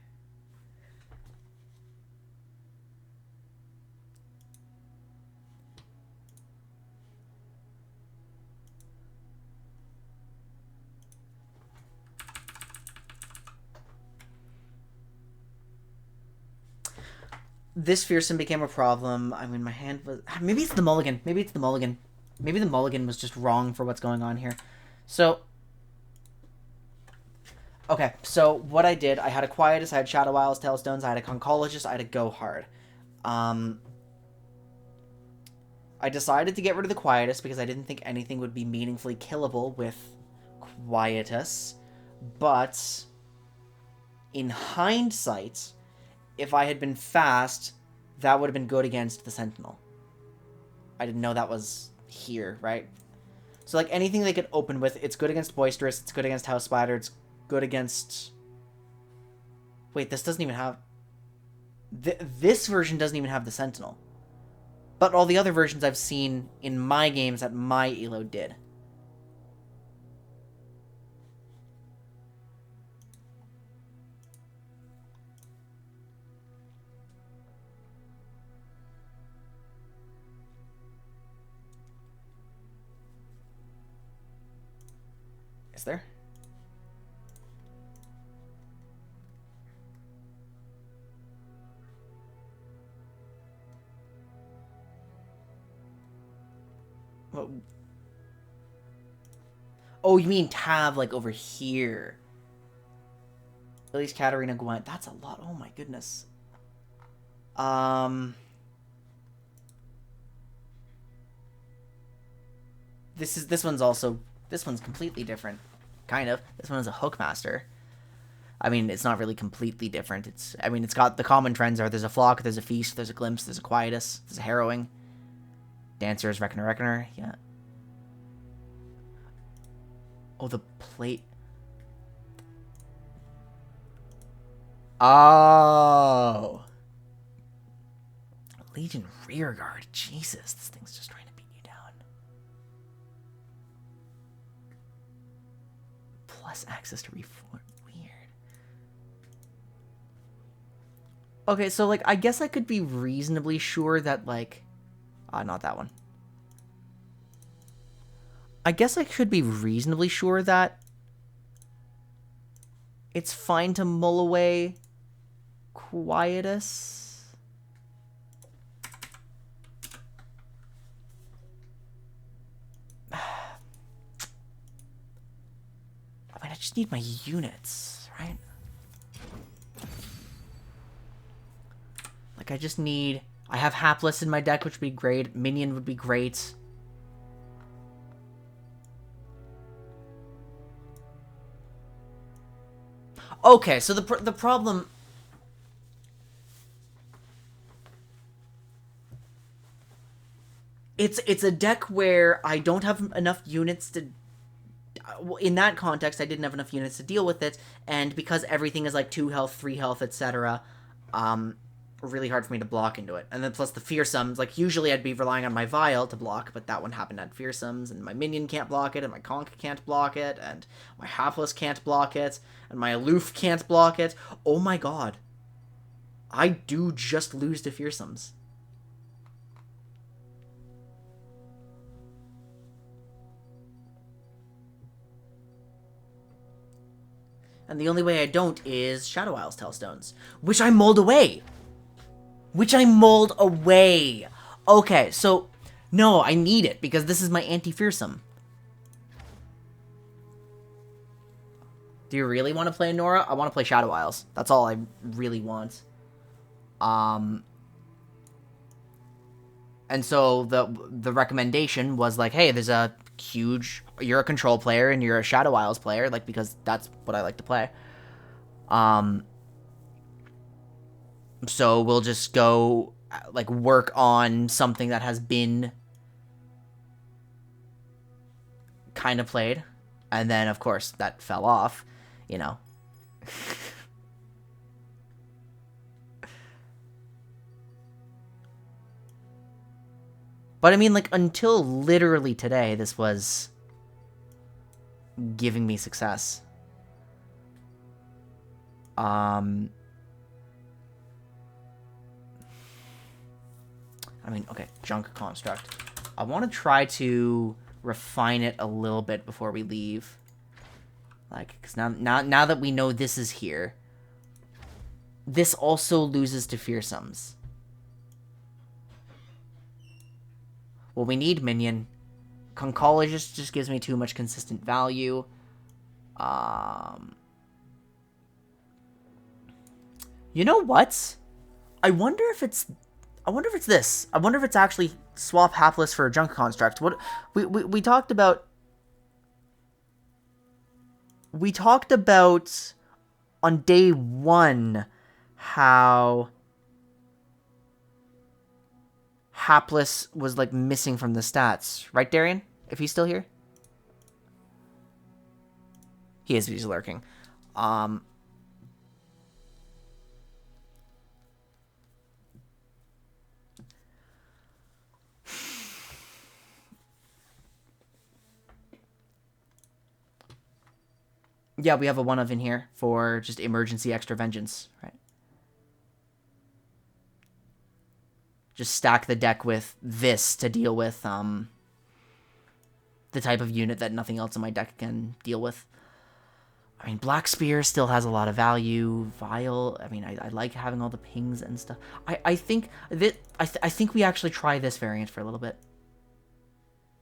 This fearsome became a problem. I mean, my hand was... Maybe it's the mulligan. Maybe it's the mulligan. Maybe the mulligan was just wrong for what's going on here. So... Okay, so what I did, I had a Quietus, I had Shadow Isles, Tailstones, I had a Conchologist, I had a Go Hard. I decided to get rid of the Quietus because I didn't think anything would be meaningfully killable with Quietus. But, in hindsight, if I had been fast, that would have been good against the Sentinel. I didn't know that was here, right? So, like, anything they could open with, it's good against Boisterous, it's good against House Spider, it's good against... Wait, this doesn't even have... This version doesn't even have the Sentinel. But all the other versions I've seen in my games at my ELO did. Is there? What? Oh, you mean Tav, like, over here. At least Katarina Gwent. That's a lot. Oh, my goodness. This one's completely different. Kind of. This one is a Hookmaster. I mean, it's not really completely different. It's got the common trends are there's a Flock, there's a Feast, there's a Glimpse, there's a Quietus, there's a Harrowing. Dancers, Reckoner, yeah. Oh, the plate. Oh. Legion Rearguard. Jesus, this thing's just trying to beat you down. Plus access to reform. Weird. Okay, so, like, I guess I could be reasonably sure that, like... not that one. I guess I could be reasonably sure that it's fine to mull away Quietus. I mean, I just need my units, right? Like, I just need... I have Hapless in my deck, which would be great. Minion would be great. Okay, so the problem... It's a deck where I don't have enough units to... In that context, I didn't have enough units to deal with it, and because everything is like 2 health, 3 health, etc., really hard for me to block into it. And then plus the Fearsomes, like usually I'd be relying on my Vial to block, but that one happened to have Fearsomes, and my Minion can't block it, and my Conk can't block it, and my Hapless can't block it, and my Aloof can't block it. Oh my god. I do just lose to Fearsomes. And the only way I don't is Shadow Isles Tellstones, which I mulled away. Okay, so, no, I need it, because this is my anti-fearsome. Do you really want to play Nora? I want to play Shadow Isles. That's all I really want. And so the recommendation was like, hey, there's a huge... You're a control player, and you're a Shadow Isles player, like, because that's what I like to play. So we'll just go, like, work on something that has been kind of played. And then, of course, that fell off, you know. But, I mean, like, until literally today, this was giving me success. I mean, okay, Junk Construct. I want to try to refine it a little bit before we leave. Like, because now that we know this is here, this also loses to Fearsomes. Well, we need Minion. Conchologist just gives me too much consistent value. You know what? I wonder if it's this. I wonder if it's actually swap Hapless for a Junk Construct. What we talked about. We talked about on day 1 how Hapless was like missing from the stats, right, Darian? If he's still here, he is. He's lurking. Yeah, we have a one of in here for just emergency extra vengeance, right? Just stack the deck with this to deal with the type of unit that nothing else in my deck can deal with. I mean, Black Spear still has a lot of value. Vial, I mean, I like having all the pings and stuff. I think that I think we actually try this variant for a little bit.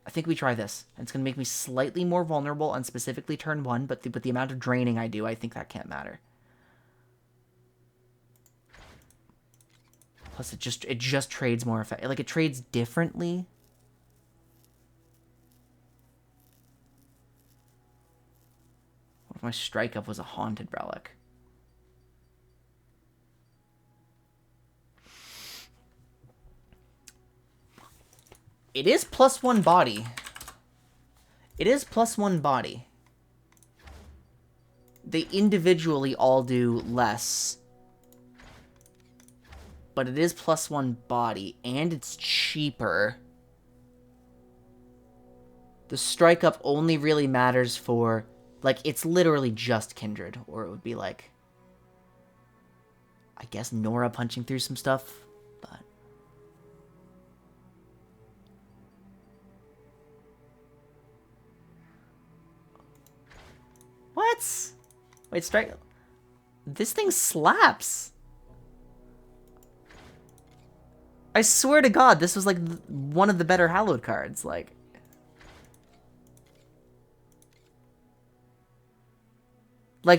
I think we try this. And it's going to make me slightly more vulnerable on specifically turn 1, but with the amount of draining I do, I think that can't matter. Plus, it just trades more effect. Like, it trades differently. What if my strike up was a Haunted Relic? It is +1 body. It is +1 body. They individually all do less. But it is +1 body, and it's cheaper. The strike up only really matters for, like, it's literally just Kindred, or it would be like, I guess Nora punching through some stuff, but what? Wait, strike. This thing slaps. I swear to God, this was like one of the better hallowed cards. Like,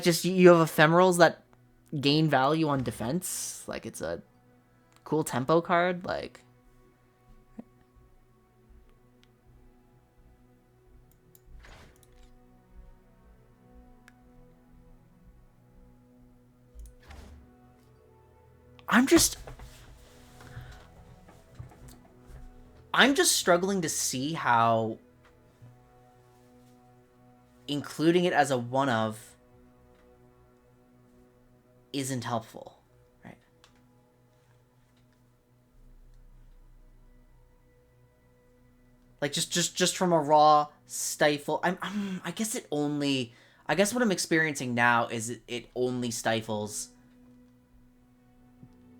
just you have ephemerals that gain value on defense. Like, it's a cool tempo card. Like, I'm just struggling to see how including it as a one of isn't helpful, right? Like, just from a raw stifle, I guess what I'm experiencing now is it only stifles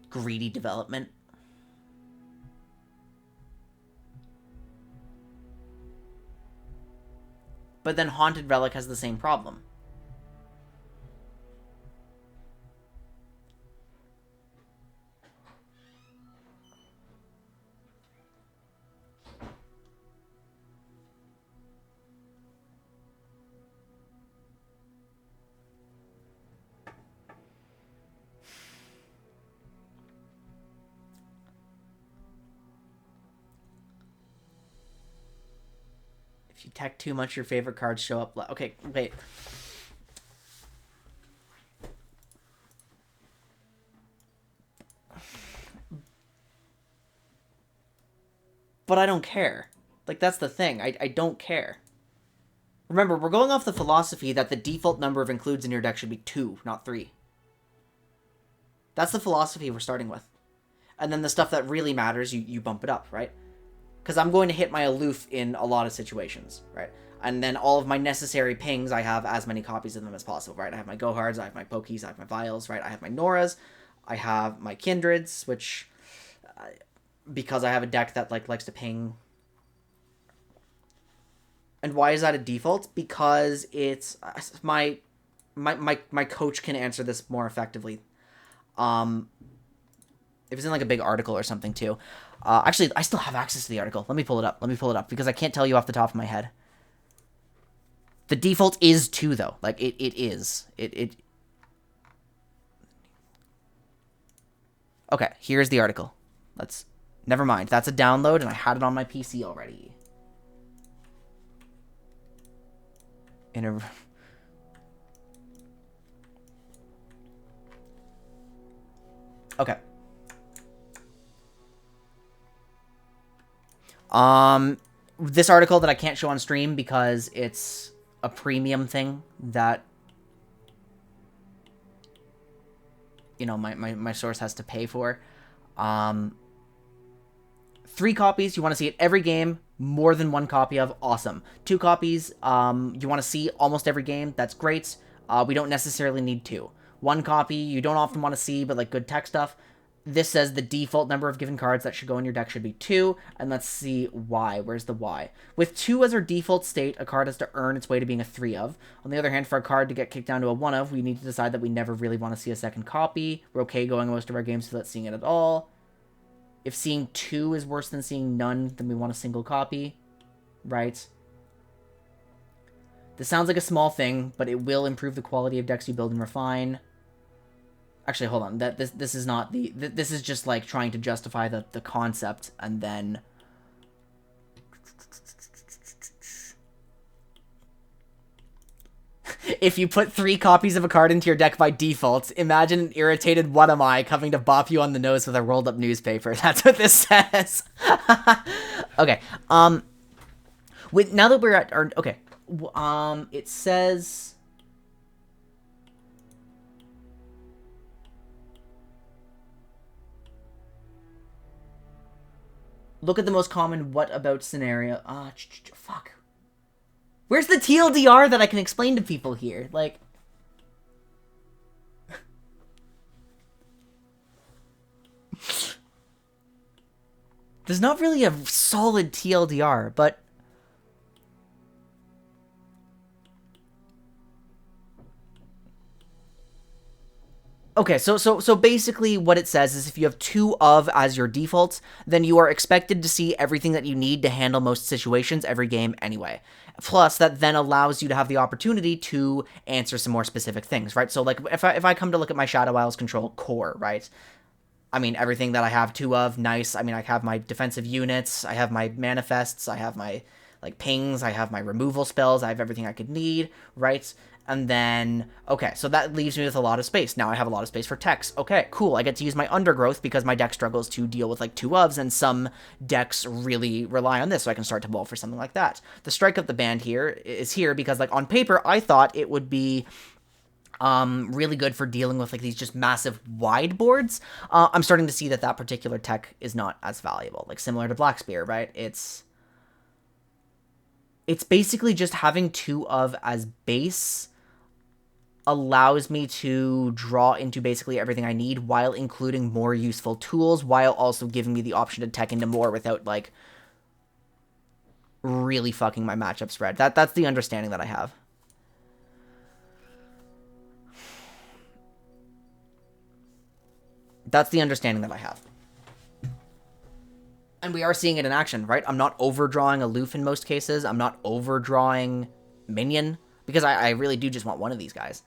greedy development. But then Haunted Relic has the same problem. If you tech too much, your favorite cards show up. Okay, wait. But I don't care. Like, that's the thing. I don't care. Remember, we're going off the philosophy that the default number of includes in your deck should be 2, not 3. That's the philosophy we're starting with. And then the stuff that really matters, you bump it up, right? Because I'm going to hit my aloof in a lot of situations, right? And then all of my necessary pings, I have as many copies of them as possible, right? I have my Gohards, I have my Pokies, I have my Vials, right? I have my Noras, I have my Kindreds, which, because I have a deck that likes to ping. And why is that a default? Because it's my coach can answer this more effectively. If it's in like a big article or something too. Actually, I still have access to the article. Let me pull it up because I can't tell you off the top of my head. The default is 2 though. Like, it is. Okay, here's the article. Never mind. That's a download and I had it on my PC already. Okay. This article that I can't show on stream because it's a premium thing that, you know, my source has to pay for. 3 copies, you want to see it every game, more than 1 copy of, awesome. 2 copies, you want to see almost every game, that's great. We don't necessarily need 2. 1 copy, you don't often want to see, but like good tech stuff. This says the default number of given cards that should go in your deck should be 2, and let's see why. Where's the why? With 2 as our default state, a card has to earn its way to being a 3 of. On the other hand, for a card to get kicked down to a 1 of, we need to decide that we never really want to see a second copy. We're okay going most of our games without seeing it at all. If seeing 2 is worse than seeing none, then we want a single copy. right? This sounds like a small thing, but it will improve the quality of decks you build and refine. Actually, hold on. This is not the... This is just, like, trying to justify the concept, and then... If you put 3 copies of a card into your deck by default, imagine an irritated what am I coming to bop you on the nose with a rolled up newspaper. That's what this says. Okay. Now that we're at our... Okay. It says... Look at the most common what about scenario. Fuck. Where's the TLDR that I can explain to people here? Like... There's not really a solid TLDR, but... Okay, so basically what it says is if you have 2 of as your default, then you are expected to see everything that you need to handle most situations every game anyway. Plus, that then allows you to have the opportunity to answer some more specific things, right? So, like, if I come to look at my Shadow Isles control core, right? I mean, everything that I have 2 of, nice. I mean, I have my defensive units, I have my manifests, I have my, like, pings, I have my removal spells, I have everything I could need, right? And then, okay, so that leaves me with a lot of space. Now I have a lot of space for text. Okay, cool. I get to use my undergrowth because my deck struggles to deal with like 2 ofs, and some decks really rely on this, so I can start to mull for something like that. The strike of the band here is here because, like, on paper, I thought it would be really good for dealing with like these just massive wide boards. I'm starting to see that particular tech is not as valuable. Like, similar to Black Spear, right? It's basically just having 2 of as base allows me to draw into basically everything I need while including more useful tools, while also giving me the option to tech into more without, like, really fucking my matchup spread. That's the understanding that I have. That's the understanding that I have. And we are seeing it in action, right? I'm not overdrawing aloof in most cases. I'm not overdrawing minion, because I really do just want one of these guys.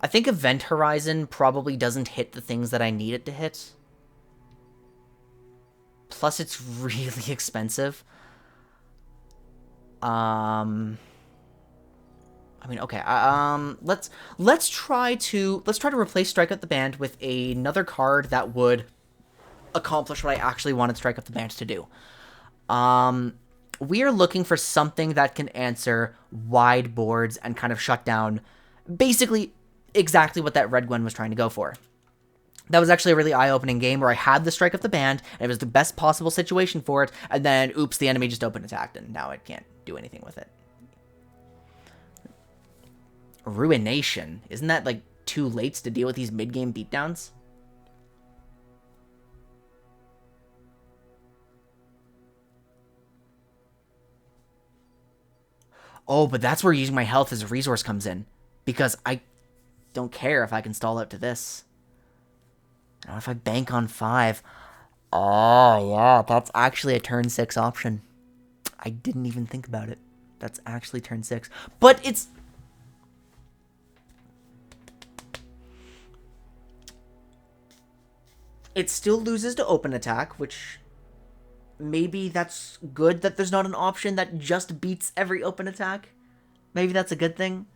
I think Event Horizon probably doesn't hit the things that I need it to hit. Plus, it's really expensive. I mean, okay. Let's try to replace Strike Up the Band with another card that would accomplish what I actually wanted Strike Up the Band to do. We are looking for something that can answer wide boards and kind of shut down basically exactly what that Red Gwen was trying to go for. That was actually a really eye-opening game where I had the Strike Up the Band, and it was the best possible situation for it, and then, oops, the enemy just open attacked, and now it can't do anything with it. Ruination. Isn't that, like, too late to deal with these mid-game beatdowns? Oh, but that's where using my health as a resource comes in. Because I don't care if I can stall out to this. Now if I bank on 5. Oh, yeah, that's actually a turn 6 option. I didn't even think about it. That's actually turn 6. But it's... It still loses to open attack, which... Maybe that's good that there's not an option that just beats every open attack. Maybe that's a good thing.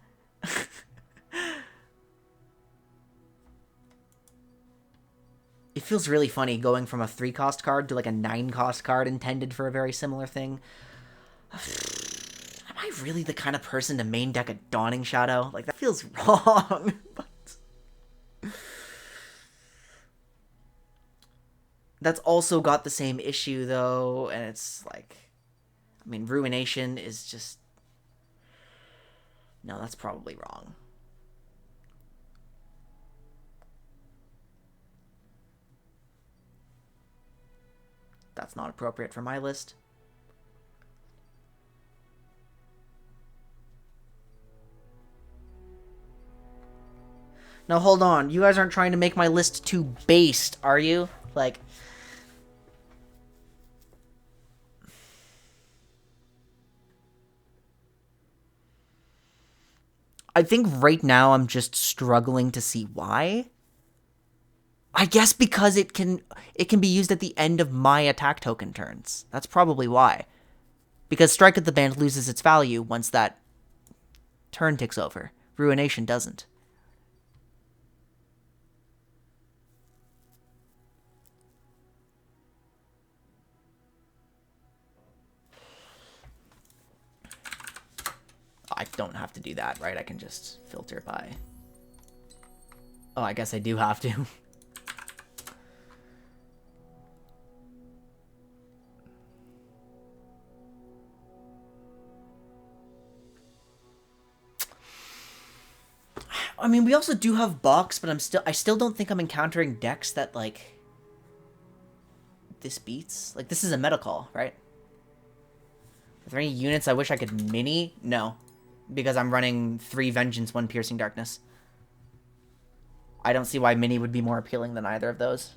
It feels really funny going from a 3-cost card to like a 9-cost card intended for a very similar thing. Am I really the kind of person to main deck a Dawning Shadow? Like, that feels wrong. But... That's also got the same issue, though, and it's like... I mean, Ruination is just... No, that's probably wrong. That's not appropriate for my list. Now hold on, you guys aren't trying to make my list too based, are you? Like... I think right now I'm just struggling to see why. I guess because it can be used at the end of my attack token turns. That's probably why. Because Strike at the Band loses its value once that turn ticks over. Ruination doesn't. I don't have to do that, right? I can just filter by... Oh, I guess I do have to. I mean, we also do have box, but I still don't think I'm encountering decks that, like, this beats. Like, this is a meta call, right? Are there any units I wish I could mini? No. Because I'm running 3 Vengeance, 1 Piercing Darkness. I don't see why mini would be more appealing than either of those.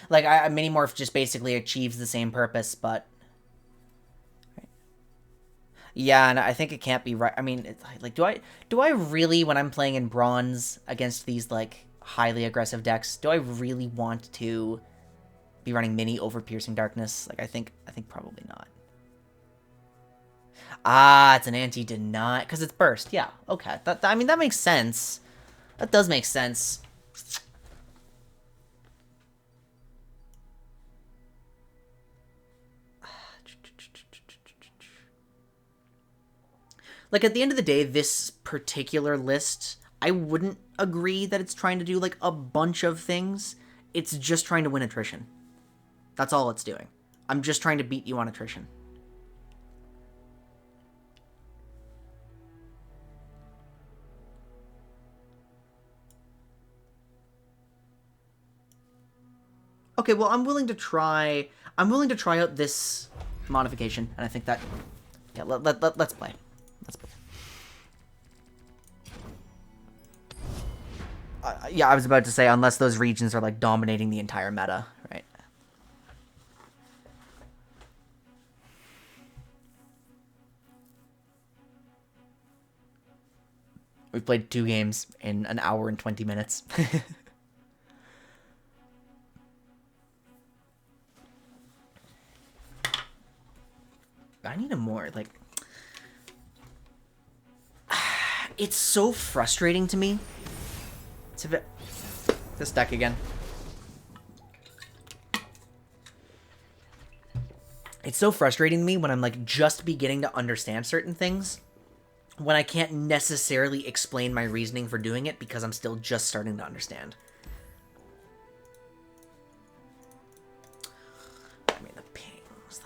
Like, a mini morph just basically achieves the same purpose, but... Yeah, and I think it can't be right. I mean, it's like, do I really, when I'm playing in bronze against these, like, highly aggressive decks, do I really want to be running mini over Piercing Darkness? Like, I think probably not. Ah, it's an anti-deny, because it's burst. Yeah, okay. I mean, that makes sense. That does make sense. Like, at the end of the day, this particular list, I wouldn't agree that it's trying to do, like, a bunch of things. It's just trying to win attrition. That's all it's doing. I'm just trying to beat you on attrition. Okay, well, I'm willing to try out this modification, and I think that... Yeah, let's play. Yeah, I was about to say, unless those regions are, like, dominating the entire meta, right? We've played 2 games in an hour and 20 minutes. I need a more, like... It's so frustrating to me. It's a bit... This deck again. It's so frustrating to me when I'm, like, just beginning to understand certain things, when I can't necessarily explain my reasoning for doing it because I'm still just starting to understand. I mean, the pings...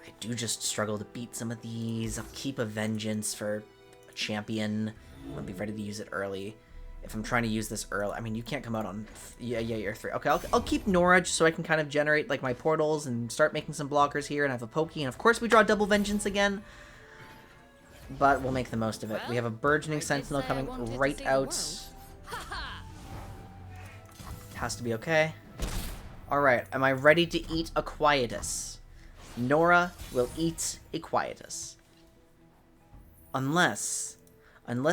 I do just struggle to beat some of these. I'll keep a Vengeance for a champion. I'll be ready to use it early. If I'm trying to use this early, I mean, you can't come out on... Yeah, you're 3. Okay, I'll keep Nora just so I can kind of generate, like, my portals and start making some blockers here, and I have a Pokey, and of course we draw double Vengeance again. But we'll make the most of it. We have a Burgeoning Sentinel coming right out. Has to be okay. Alright, am I ready to eat a Quietus? Nora will eat a Quietus. Unless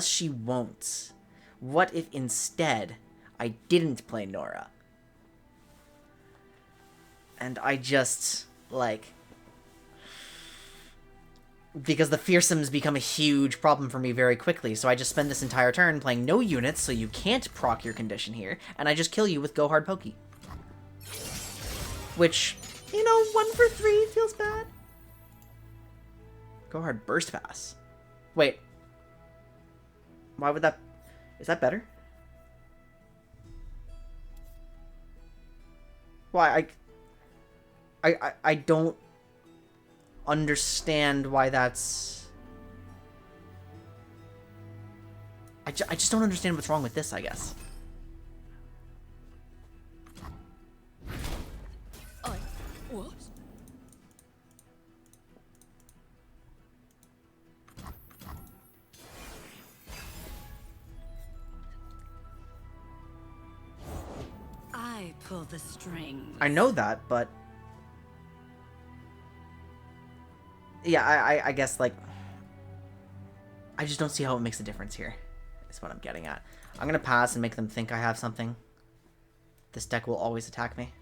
she won't. What if instead I didn't play Nora? And I just, like... Because the fearsomes become a huge problem for me very quickly, so I just spend this entire turn playing no units, so you can't proc your condition here, and I just kill you with Go Hard Pokey. Which, you know, 1 for 3 feels bad. Go Hard Burst Pass. Wait. Why would that... Is that better? Why, I don't understand why that's... I just don't understand what's wrong with this, I guess. pull the strings. I know that, but yeah, I guess like I just don't see how it makes a difference here. Is what I'm getting at. I'm gonna pass and make them think I have something. This deck will always attack me.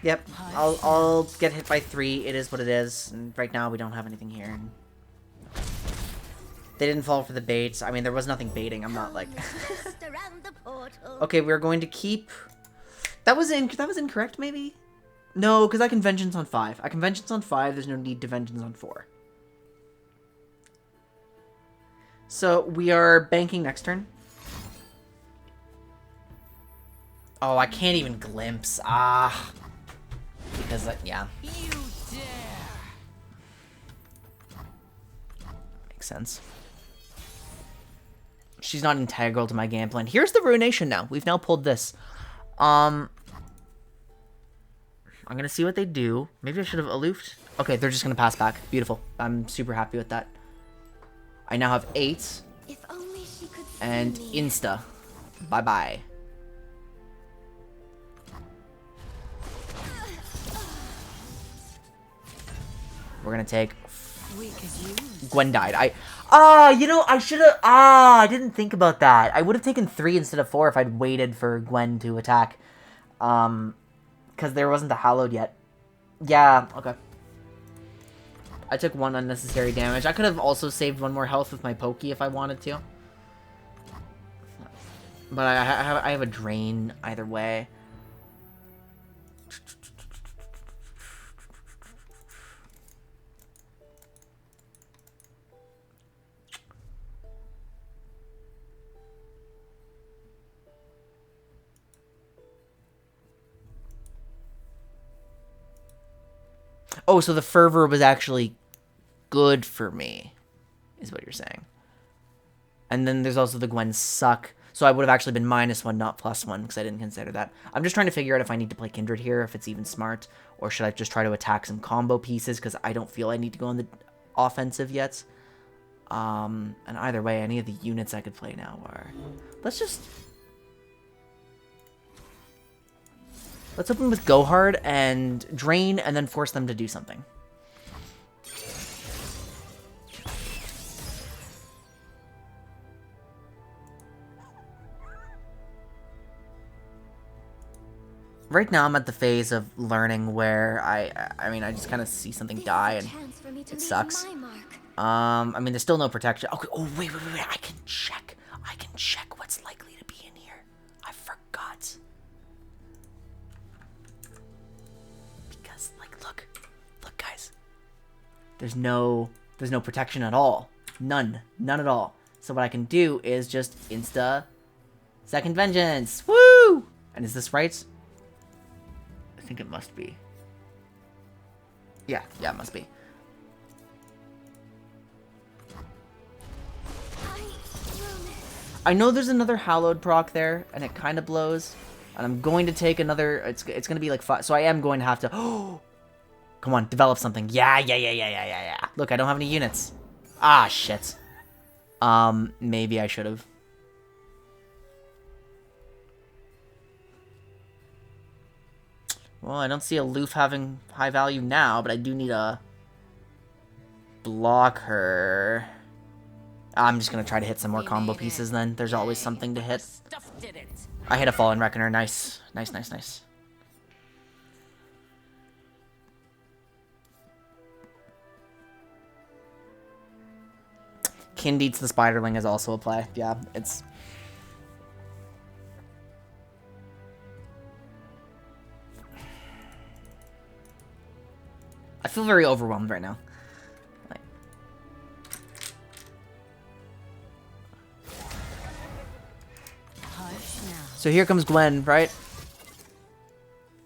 Yep, I'll get hit by 3. It is what it is. And right now we don't have anything here. And they didn't fall for the baits. I mean, there was nothing baiting. I'm not like. Just around the portal. Okay, we're going to keep. That was incorrect, maybe. No, because I can vengeance on 5. I can vengeance on 5. There's no need to vengeance on 4. So we are banking next turn. Oh, I can't even glimpse. Ah. Because, yeah. You dare! Makes sense. She's not integral to my game plan. Here's the Ruination now. We've now pulled this. I'm going to see what they do. Maybe I should have aloofed. Okay, they're just going to pass back. Beautiful. I'm super happy with that. I now have 8. If only she could see And me. insta. Bye-bye. We're gonna take. We could use. Gwen died. You know, I should have. I didn't think about that. I would have taken 3 instead of 4 if I'd waited for Gwen to attack. Because there wasn't the Hallowed yet. Yeah, okay. I took 1 unnecessary damage. I could have also saved 1 more health with my Pokey if I wanted to. But I have a drain either way. Oh, so the fervor was actually good for me, is what you're saying. And then there's also the Gwen suck. So I would have actually been -1, not +1, because I didn't consider that. I'm just trying to figure out if I need to play Kindred here, if it's even smart, or should I just try to attack some combo pieces, because I don't feel I need to go on the offensive yet. And either way, any of the units I could play now are... Let's open with Go Hard and Drain, and then force them to do something. Right now I'm at the phase of learning where I mean, I just kind of see something die and it sucks. I mean, there's still no protection. Okay, oh, wait, I can check. I can check what's likely to be in here. I forgot. Because, like, look, guys. There's no protection at all. None at all. So what I can do is just insta second vengeance. Woo! And is this right? I think it must be. Yeah, it must be. I know there's another Hallowed proc there, and it kind of blows. And I'm going to take another... It's going to be like 5. So I am going to have to... Oh! Come on, develop something. Yeah. Look, I don't have any units. Ah, shit. Maybe I should have. Well, I don't see Aloof having high value now, but I do need a... block her. I'm just going to try to hit some more combo pieces then. There's always something to hit. I hit a Fallen Reckoner. Nice. Nice. Kind eats the Spiderling is also a play. Yeah, it's... I feel very overwhelmed right now. So here comes Gwen, right?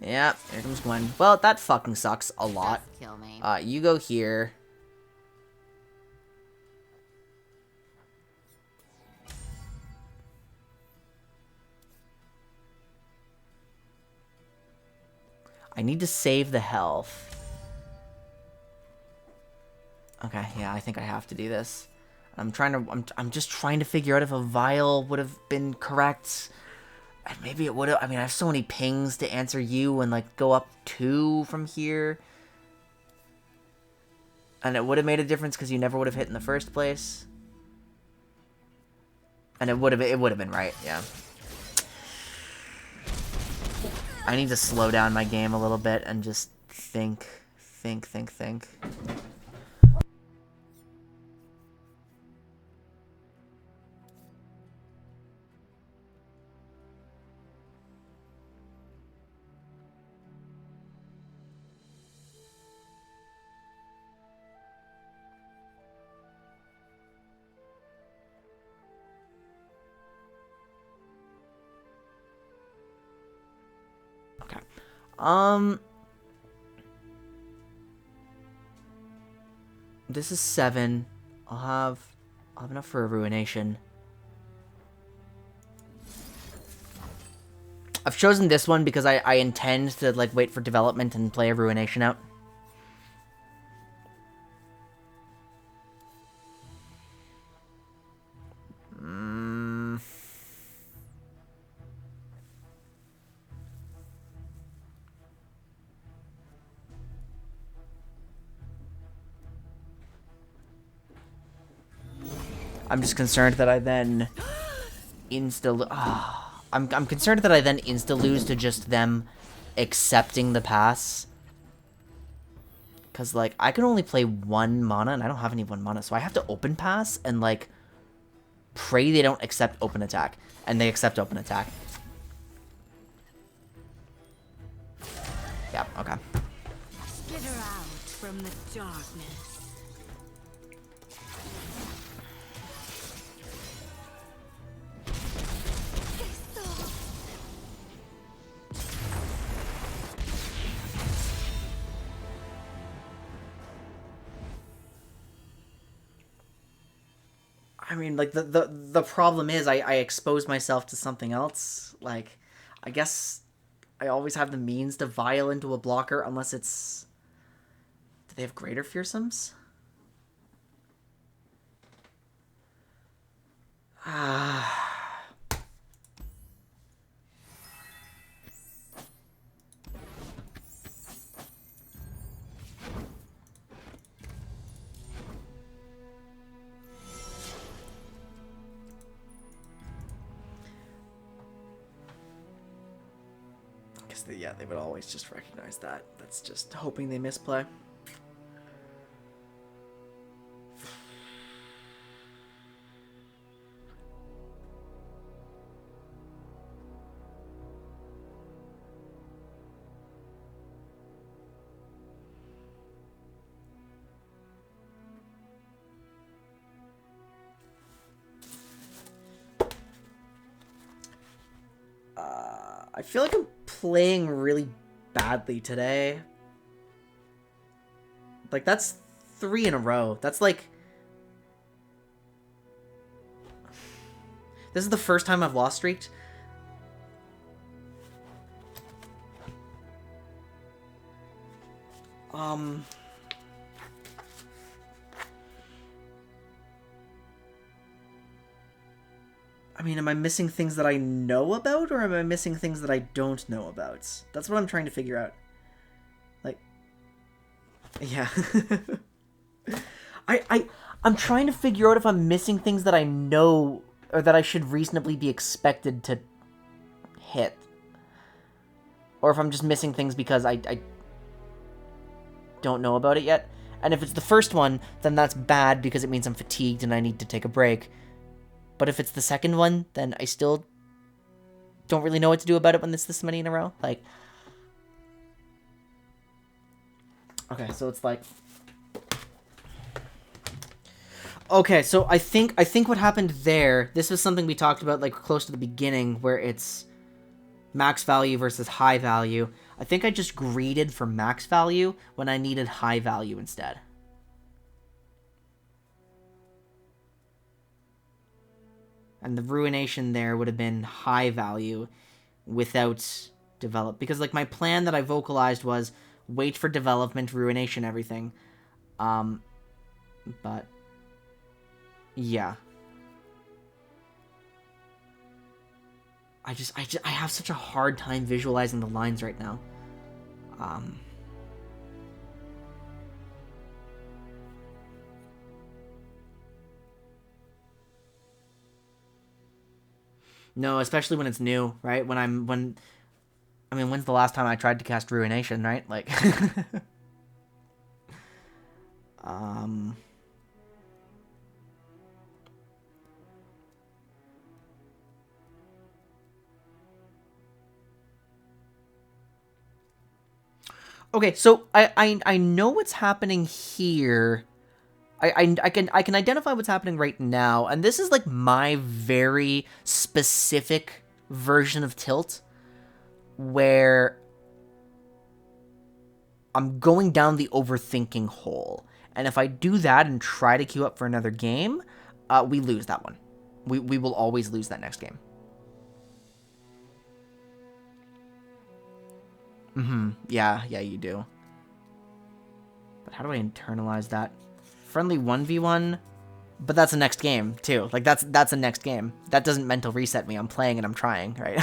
Yeah, here comes Gwen. Well, that fucking sucks a lot. Just kill me. You go here. I need to save the health. Okay, yeah, I think I have to do this. I'm just trying to figure out if a vial would have been correct. And maybe it would have. I mean, I have so many pings to answer you and, like, go up 2 from here. And it would have made a difference because you never would have hit in the first place. And it would have been right, yeah. I need to slow down my game a little bit and just think. Okay. This is 7. I'll have enough for a ruination. I've chosen this one because I intend to, like, wait for development and play a ruination out. I'm just concerned that I then I'm concerned that I then insta-lose to just them accepting the pass. Because, like, I can only play 1 mana, and I don't have any 1 mana, so I have to open pass and, like, pray they don't accept open attack. And they accept open attack. Yeah, okay. Skitter out from the darkness. I mean, like, the problem is I expose myself to something else. Like, I guess I always have the means to vial into a blocker unless it's... Do they have greater fearsomes? Yeah, they would always just recognize that. That's just hoping they misplay. I feel like I'm playing really badly today. Like, that's 3 in a row. That's like... This is the first time I've lost streaked. I mean, am I missing things that I know about, or am I missing things that I don't know about? That's what I'm trying to figure out. Like, yeah. I'm trying to figure out if I'm missing things that I know, or that I should reasonably be expected to hit. Or if I'm just missing things because I don't know about it yet. And if it's the first one, then that's bad because it means I'm fatigued and I need to take a break. But if it's the second one, then I still don't really know what to do about it when it's this many in a row. Like, okay, so it's like, okay, so I think what happened there, this was something we talked about, like, close to the beginning, where it's max value versus high value. I think I just greeded for max value when I needed high value instead. And the ruination there would have been high value without develop. Because, like, my plan that I vocalized was wait for development, ruination, everything. But, yeah. I have such a hard time visualizing the lines right now. No, especially when it's new, right? When's the last time I tried to cast Ruination, right? Like, Okay, so I know what's happening here. I can identify what's happening right now, and this is like my very specific version of tilt, where I'm going down the overthinking hole, and if I do that and try to queue up for another game, we lose that one. We will always lose that next game. Yeah, you do. But how do I internalize that? Friendly 1v1, but that's the next game, too. Like, that's the next game. That doesn't mental reset me. I'm playing and I'm trying, right?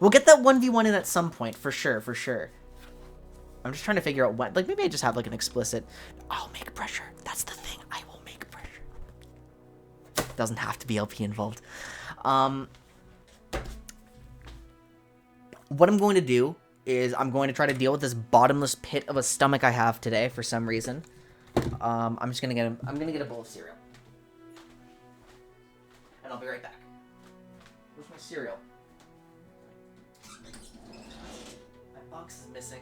We'll get that 1v1 in at some point, for sure. I'm just trying to figure out what. Like, maybe I just have, like, an explicit... I'll make pressure. That's the thing. I will make pressure. Doesn't have to be LP involved. What I'm going to do is I'm going to try to deal with this bottomless pit of a stomach I have today for some reason. I'm gonna get a bowl of cereal. And I'll be right back. Where's my cereal? My box is missing.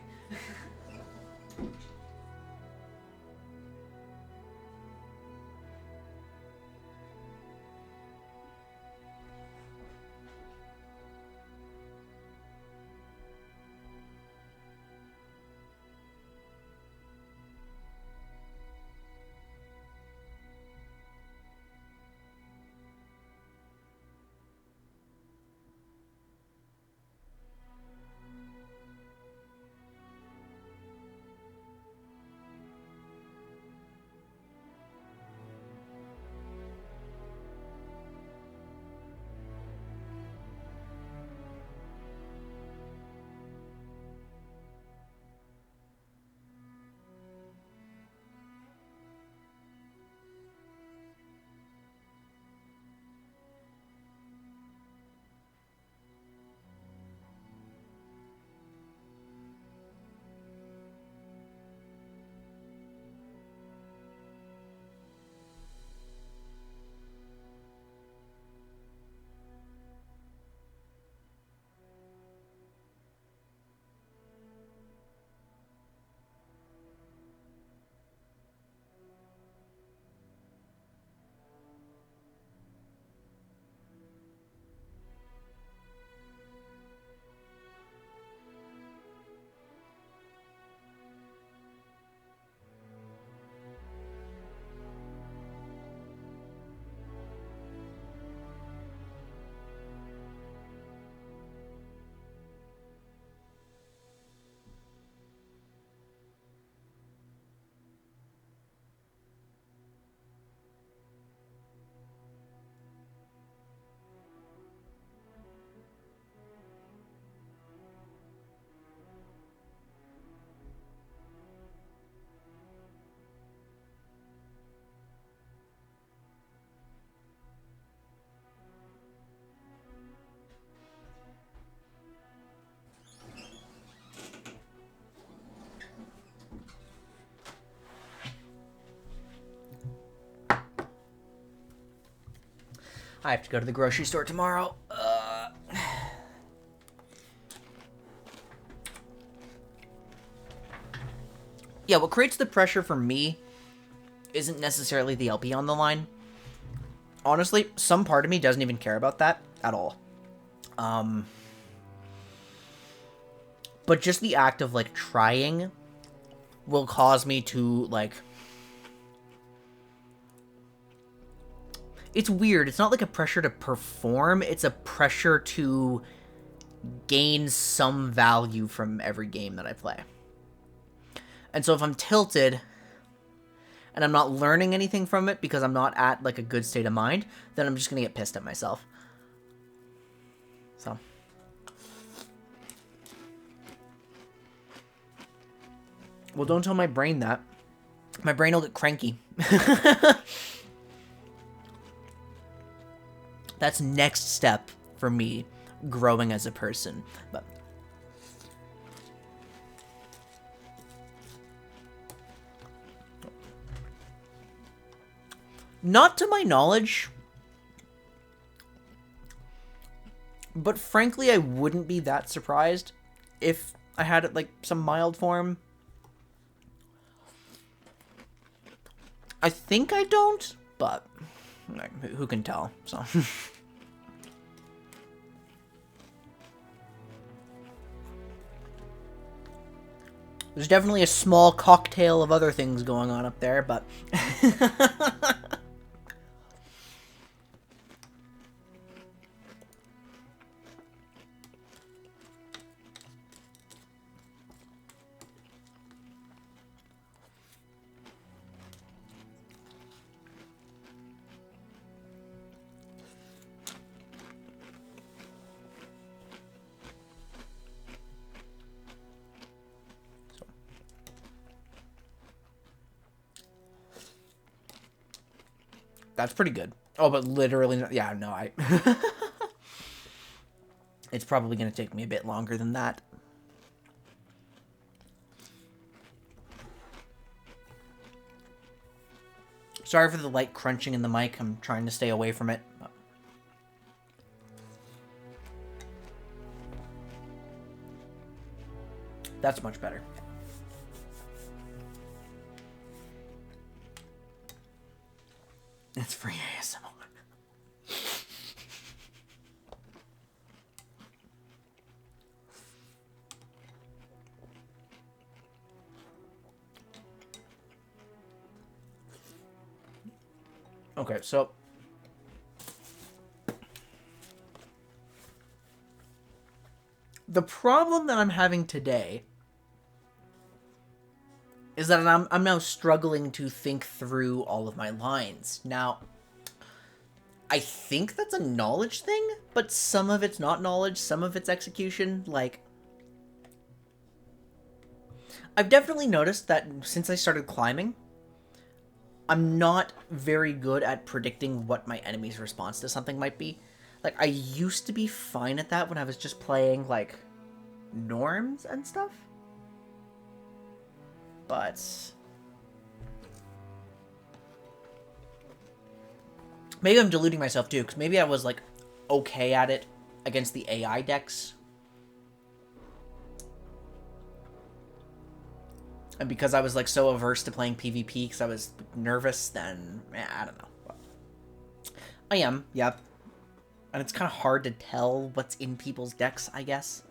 I have to go to the grocery store tomorrow. Yeah, what creates the pressure for me isn't necessarily the LP on the line. Honestly, some part of me doesn't even care about that at all. But just the act of, like, trying will cause me to, like... It's weird. It's not like a pressure to perform. It's a pressure to gain some value from every game that I play. And so if I'm tilted and I'm not learning anything from it because I'm not at like a good state of mind, then I'm just gonna get pissed at myself. So well, don't tell my brain that. My brain will get cranky. That's next step for me growing as a person. But not to my knowledge, but frankly, I wouldn't be that surprised if I had like some mild form. I think I don't, but like, who can tell? So there's definitely a small cocktail of other things going on up there, but that's pretty good. Oh, but literally, yeah, no, it's probably going to take me a bit longer than that. Sorry for the light crunching in the mic. I'm trying to stay away from it. That's much better. It's free ASMR. Okay, so the problem that I'm having today is that I'm now struggling to think through all of my lines. Now, I think that's a knowledge thing, but some of it's not knowledge, some of it's execution. Like, I've definitely noticed that since I started climbing, I'm not very good at predicting what my enemy's response to something might be. Like, I used to be fine at that when I was just playing, like, norms and stuff. But maybe I'm deluding myself too, because maybe I was like okay at it against the AI decks, and because I was like so averse to playing PvP because I was nervous, then I don't know. I am, yep, and it's kind of hard to tell what's in people's decks, I guess.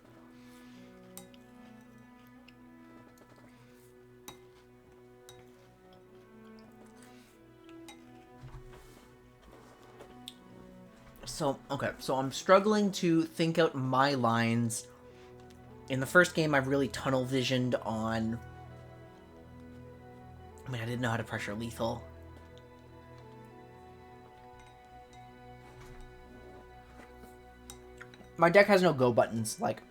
So, okay, so I'm struggling to think out my lines. In the first game, I really tunnel visioned on... I mean, I didn't know how to pressure lethal. My deck has no go buttons, like...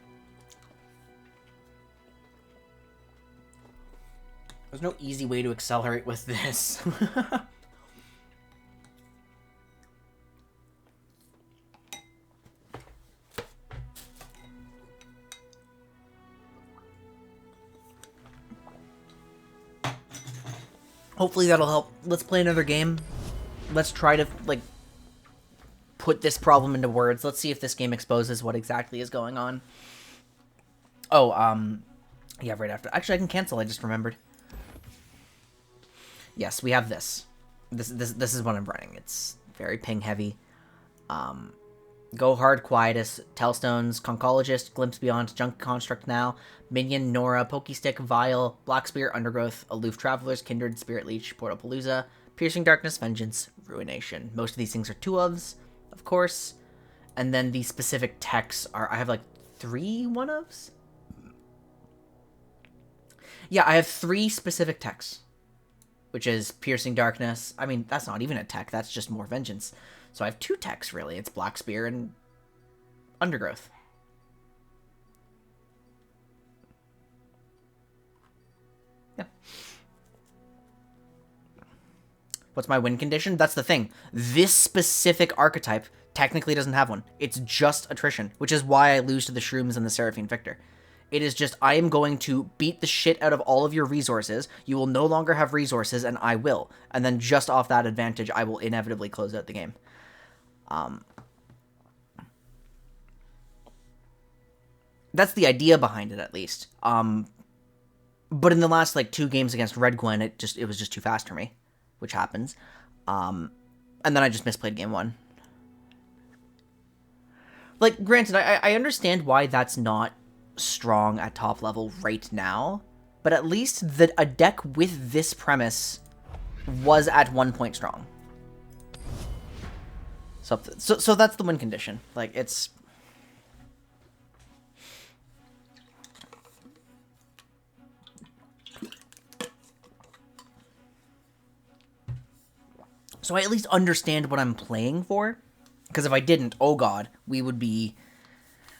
There's no easy way to accelerate with this. Hopefully that'll help. Let's play another game. Let's try to, like, put this problem into words. Let's see if this game exposes what exactly is going on. Oh, yeah, right after. Actually, I can cancel. I just remembered. Yes, we have this. This is what I'm running. It's very ping heavy. Go Hard, Quietus, Tellstones, Conchologist, Glimpse Beyond, Junk Construct Now, Minion, Nora, Pokestick, Vile, Black Spear, Undergrowth, Aloof Travelers, Kindred, Spirit Leech, Portalpalooza, Piercing Darkness, Vengeance, Ruination. Most of these things are 2-ofs, of course. And then the specific techs are, I have like 3 one-ofs? Yeah, I have 3 specific techs, which is Piercing Darkness. I mean, that's not even a tech, that's just more vengeance. So I have 2 techs, really. It's Black Spear and Undergrowth. Yeah. What's my win condition? That's the thing. This specific archetype technically doesn't have one. It's just attrition, which is why I lose to the Shrooms and the Seraphine Victor. It is just, I am going to beat the shit out of all of your resources. You will no longer have resources, and I will. And then just off that advantage, I will inevitably close out the game. That's the idea behind it, at least. But in the last, like, 2 games against Red Gwen, it was just too fast for me, which happens. And then I just misplayed game 1. Like, granted, I understand why that's not strong at top level right now, but at least a deck with this premise was at 1 point strong. So that's the win condition. Like, it's... So I at least understand what I'm playing for. Because if I didn't, oh god, we would be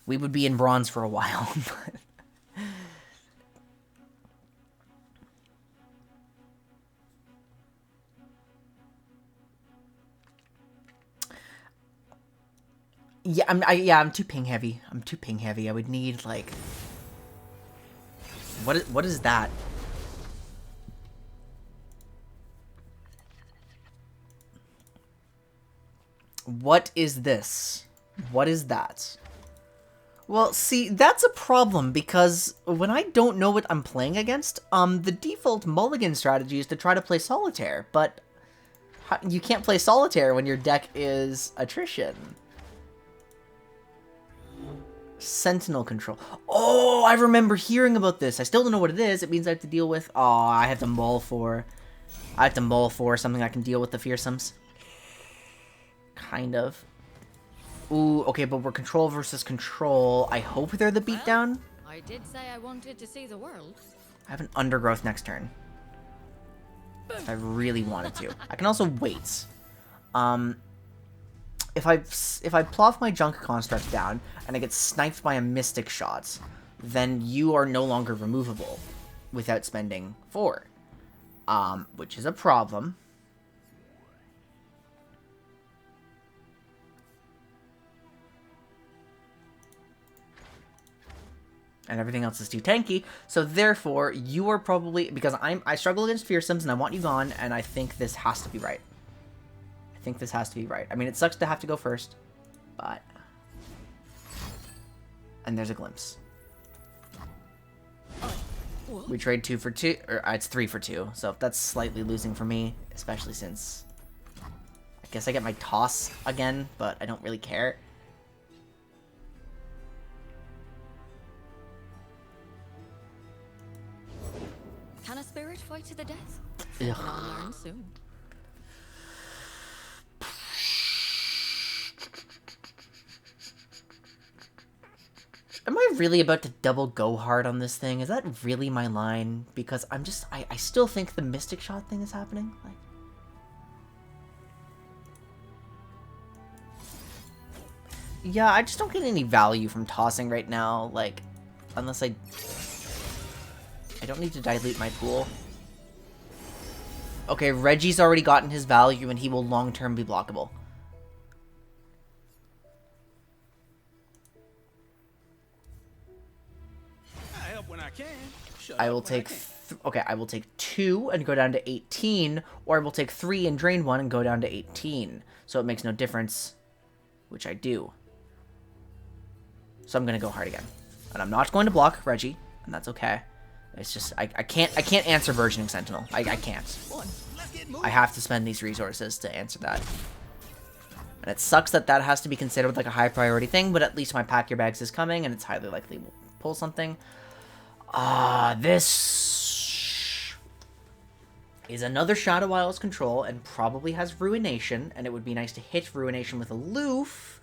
in bronze for a while. Yeah, I'm too ping heavy. I'm too ping heavy. I would need, like... What is that? What is this? What is that? Well, see, that's a problem, because when I don't know what I'm playing against, the default mulligan strategy is to try to play Solitaire, but you can't play Solitaire when your deck is Attrition. Sentinel control. Oh, I remember hearing about this. I still don't know what it is. It means I have to deal with... Oh, I have to mull for something I can deal with the fearsomes. Kind of. Ooh, okay, but we're control versus control. I hope they're the beatdown. I did say I wanted to see the world. I have an Undergrowth next turn. If I really wanted to. I can also wait. If I plow my Junk Construct down and I get sniped by a Mystic Shot, then you are no longer removable without spending 4. Which is a problem. And everything else is too tanky, so therefore, you are probably... Because I struggle against Fearsomes, and I want you gone, and I think this has to be right. I think this has to be right. I mean, it sucks to have to go first, but... And there's a glimpse. We trade 2 for 2, or it's 3 for 2, so that's slightly losing for me, especially since... I guess I get my toss again, but I don't really care. Can a spirit fight to the death? Ugh. I'll learn soon. Am I really about to double go hard on this thing? Is that really my line? Because I'm just... I still think the Mystic Shot thing is happening. Like... Yeah, I just don't get any value from tossing right now. Like, unless I don't need to dilute my pool. Okay, Reggie's already gotten his value, and he will long-term be blockable. I help when I can. I will take... Okay, I will take 2 and go down to 18, or I will take 3 and drain 1 and go down to 18. So it makes no difference, which I do. So I'm going to go hard again. And I'm not going to block Reggie, and that's okay. It's just, I can't answer Burgeoning Sentinel. I can't. I have to spend these resources to answer that. And it sucks that that has to be considered like a high priority thing, but at least my Pack Your Bags is coming, and it's highly likely we'll pull something. This is another Shadow Isles control, and probably has Ruination, and it would be nice to hit Ruination with Aloof.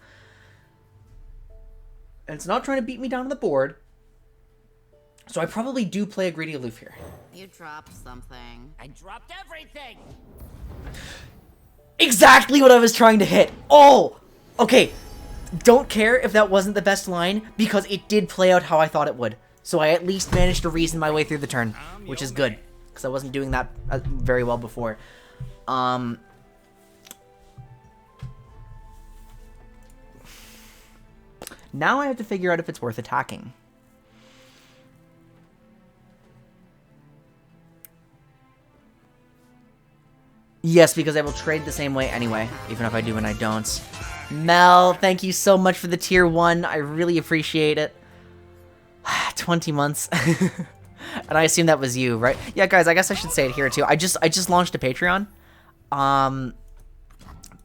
And it's not trying to beat me down on the board. So I probably do play a greedy aloof here. You dropped something. I dropped everything. Exactly what I was trying to hit. Oh! Okay. Don't care if that wasn't the best line, because it did play out how I thought it would. So I at least managed to reason my way through the turn, which is good. Because I wasn't doing that very well before. Now I have to figure out if it's worth attacking. Yes, because I will trade the same way anyway, even if I do and I don't. Mel, thank you so much for the tier 1. I really appreciate it. 20 months. And I assume that was you, right? Yeah, guys, I guess I should say it here too. I just launched a Patreon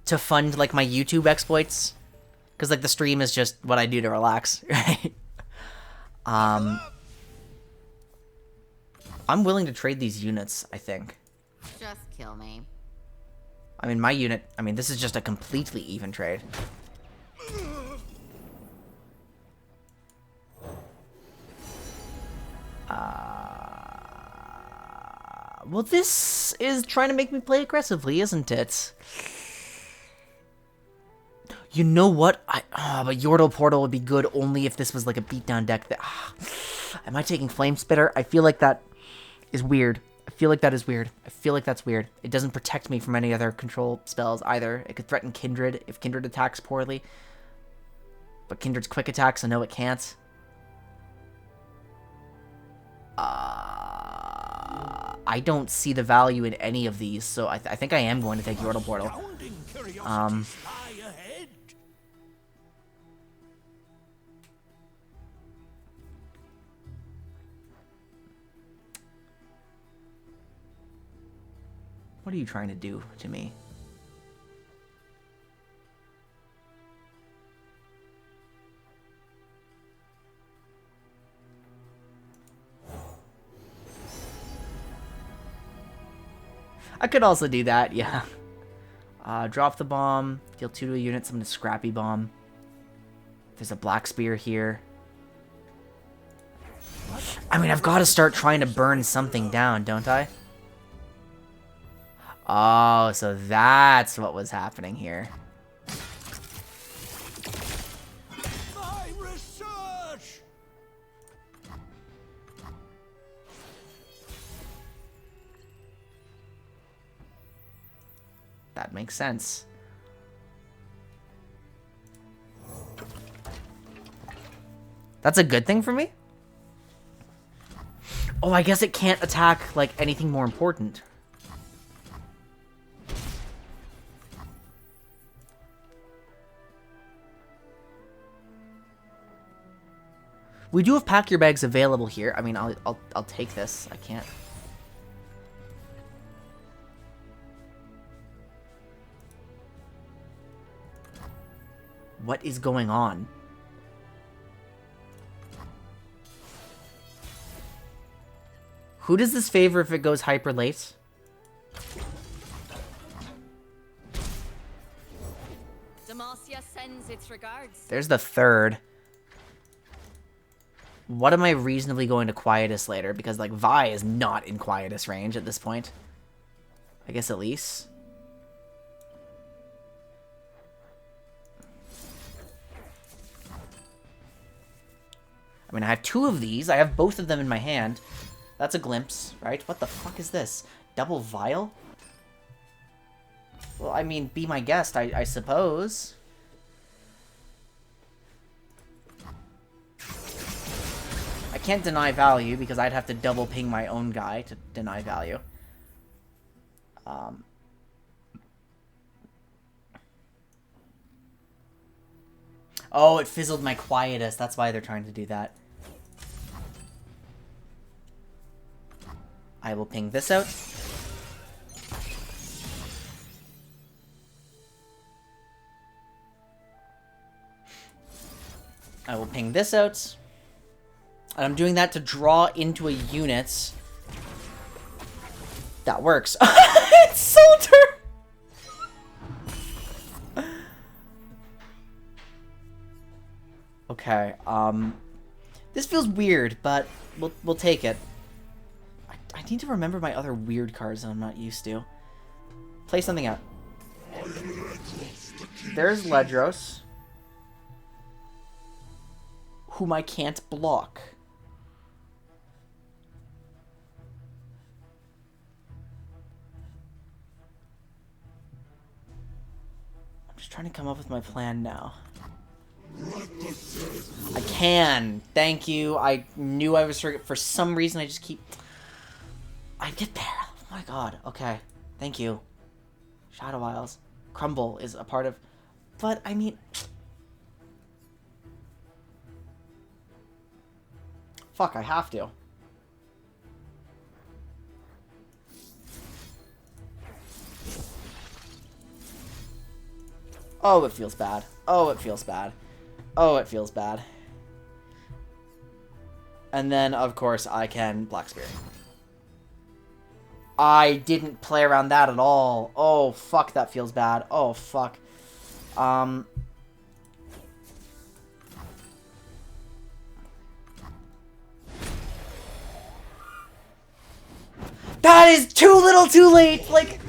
to fund like my YouTube exploits, cuz like the stream is just what I do to relax, right? I'm willing to trade these units, I think. Just kill me. I mean, my unit, this is just a completely even trade. Well, this is trying to make me play aggressively, isn't it? You know what? But Yordle Portal would be good only if this was like a beatdown deck. Am I taking Flame Spitter? I feel like that is weird. I feel like that is weird. I feel like that's weird. It doesn't protect me from any other control spells either. It could threaten Kindred if Kindred attacks poorly. But Kindred's quick attack, so no, it can't. I don't see the value in any of these, so I think I am going to take Yordle Portal. What are you trying to do to me? I could also do that, yeah. Drop the bomb, deal 2 to a unit, summon a Scrappy Bomb. There's a Black Spear here. I've got to start trying to burn something down, don't I? Oh, so that's what was happening here. My research! That makes sense. That's a good thing for me? Oh, I guess it can't attack, like, anything more important. We do have Pack Your Bags available here. I'll take this. I can't. What is going on? Who does this favor if it goes hyper late? Demacia sends its regards. There's the third. What am I reasonably going to Quietus later? Because, like, Vi is not in Quietus range at this point. I guess Elise. I have 2 of these. I have both of them in my hand. That's a glimpse, right? What the fuck is this? Double Vial? Well, be my guest, I suppose. I can't deny value because I'd have to double ping my own guy to deny value. Oh, it fizzled my Quietus. That's why they're trying to do that. I will ping this out. I will ping this out. And I'm doing that to draw into a unit. That works. It's Soldier! Okay, this feels weird, but we'll take it. I need to remember my other weird cards that I'm not used to. Play something out. There's Ledros, whom I can't block. I'm just trying to come up with my plan now. I can. Thank you. I knew I was for some reason. I just keep. I get there. Oh my god. Okay. Thank you. Shadow Isles. Crumble is a part of. But I mean. Fuck. I have to. Oh, it feels bad. Oh, it feels bad. Oh, it feels bad. And then, of course, I can Black Spirit. I didn't play around that at all. Oh, fuck, that feels bad. Oh, fuck. That is too little too late! Like...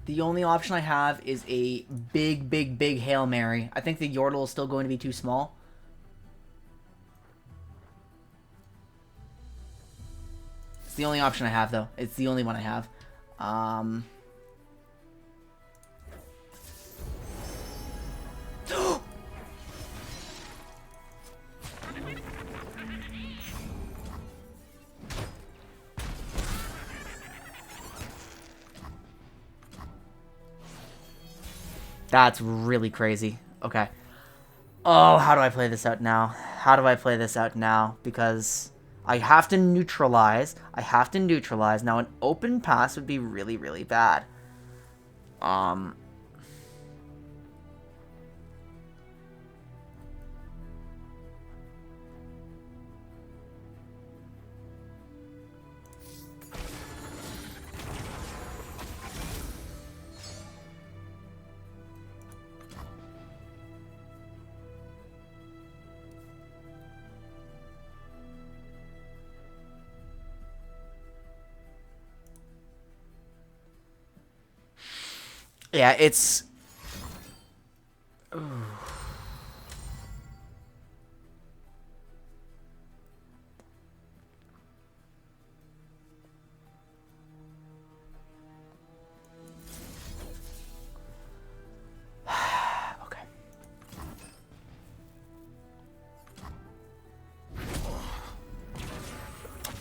The only option I have is a big, big, big Hail Mary. I think the Yordle is still going to be too small. It's the only option I have, though. It's the only one I have. That's really crazy. Okay. Oh, how do I play this out now? How do I play this out now? Because I have to neutralize. I have to neutralize. Now, an open pass would be really, really bad. Yeah, it's... Ooh. Okay.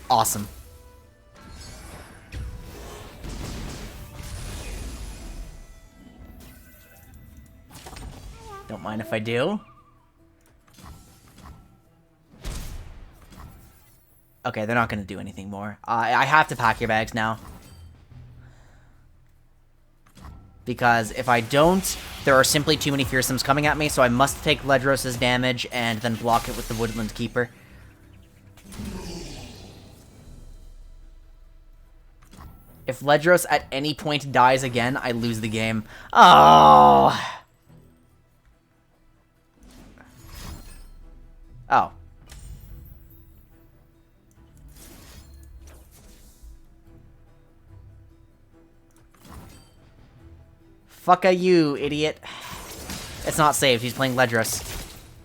Awesome. Don't mind if I do. Okay, they're not going to do anything more. I have to pack your bags now. Because if I don't, there are simply too many fearsomes coming at me, so I must take Ledros' damage and then block it with the Woodland Keeper. If Ledros at any point dies again, I lose the game. Oh! Oh. Fuck you, idiot. It's not saved. He's playing Ledros,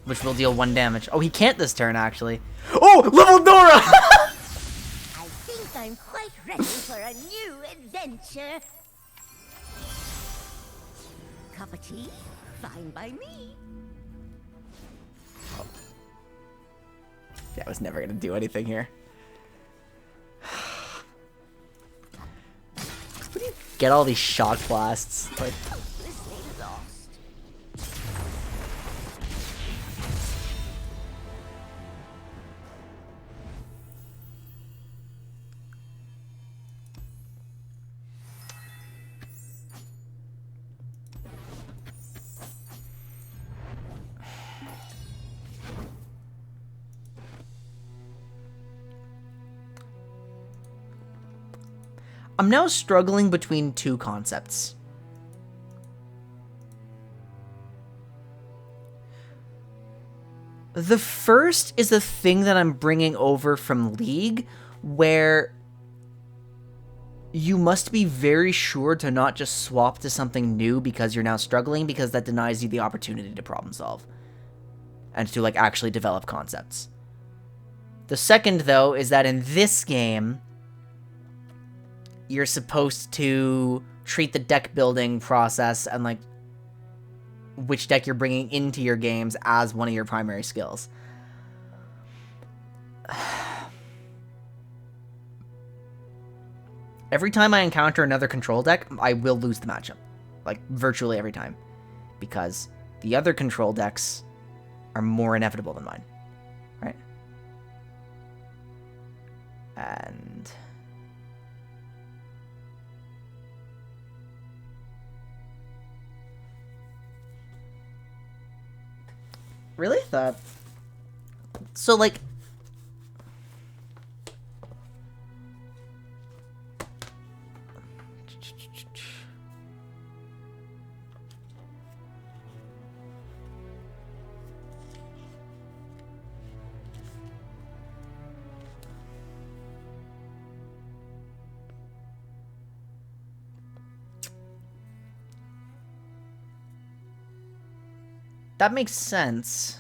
which will deal 1 damage. Oh, he can't this turn, actually. Oh, level Dora! I think I'm quite ready for a new adventure. Cup of tea? Fine by me. Yeah, I was never gonna do anything here. Where do you get all these shock blasts? Like... Hopelessly lost. I'm now struggling between two concepts. The first is a thing that I'm bringing over from League, where you must be very sure to not just swap to something new because you're now struggling, because that denies you the opportunity to problem solve and to like actually develop concepts. The second, though, is that in this game, you're supposed to treat the deck building process and like which deck you're bringing into your games as one of your primary skills. Every time I encounter another control deck, I will lose the matchup. Like, virtually every time. Because the other control decks are more inevitable than mine. Right? And... really? Thought... So, like... that makes sense.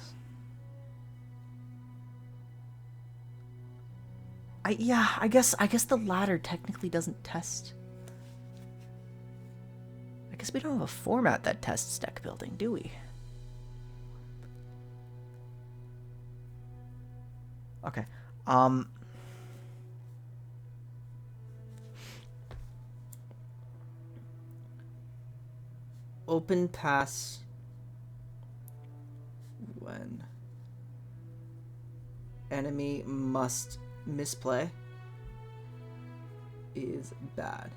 I guess the ladder technically doesn't test. I guess we don't have a format that tests deck building, do we? Okay. Open pass when enemy must misplay is bad.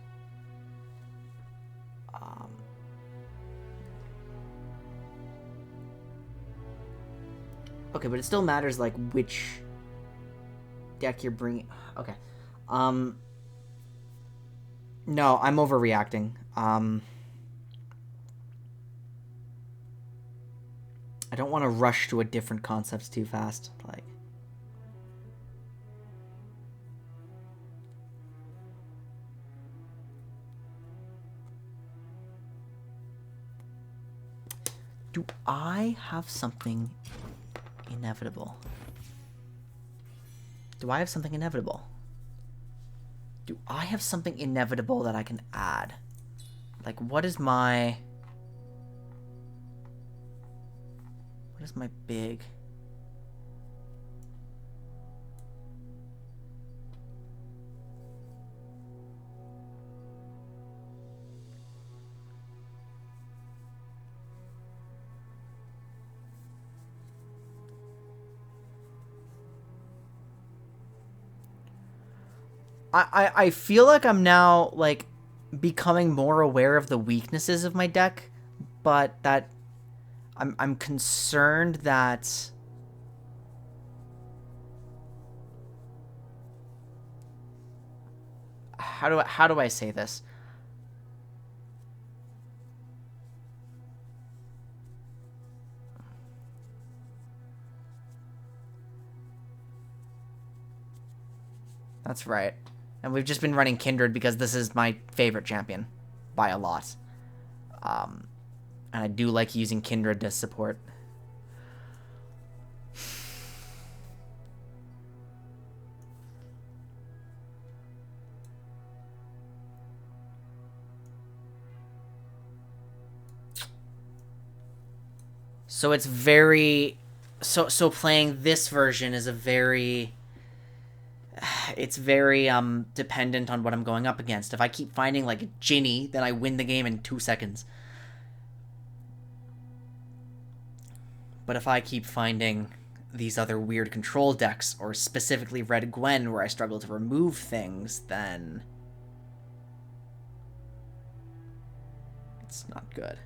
Okay, but it still matters like which deck you're bringing. Okay. No, I'm overreacting. I don't want to rush to a different concepts too fast. Like, do I have something inevitable? Do I have something inevitable? Do I have something inevitable that I can add? Like, what is my big... I feel like I'm now, like, becoming more aware of the weaknesses of my deck, but that I'm concerned that how do I say this? That's right. And we've just been running Kindred because this is my favorite champion by a lot. And I do like using Kindred to support. So it's very... So playing this version is a very... It's very dependent on what I'm going up against. If I keep finding like Ginny, then I win the game in 2 seconds. But if I keep finding these other weird control decks, or specifically Red Gwen where I struggle to remove things, then it's not good.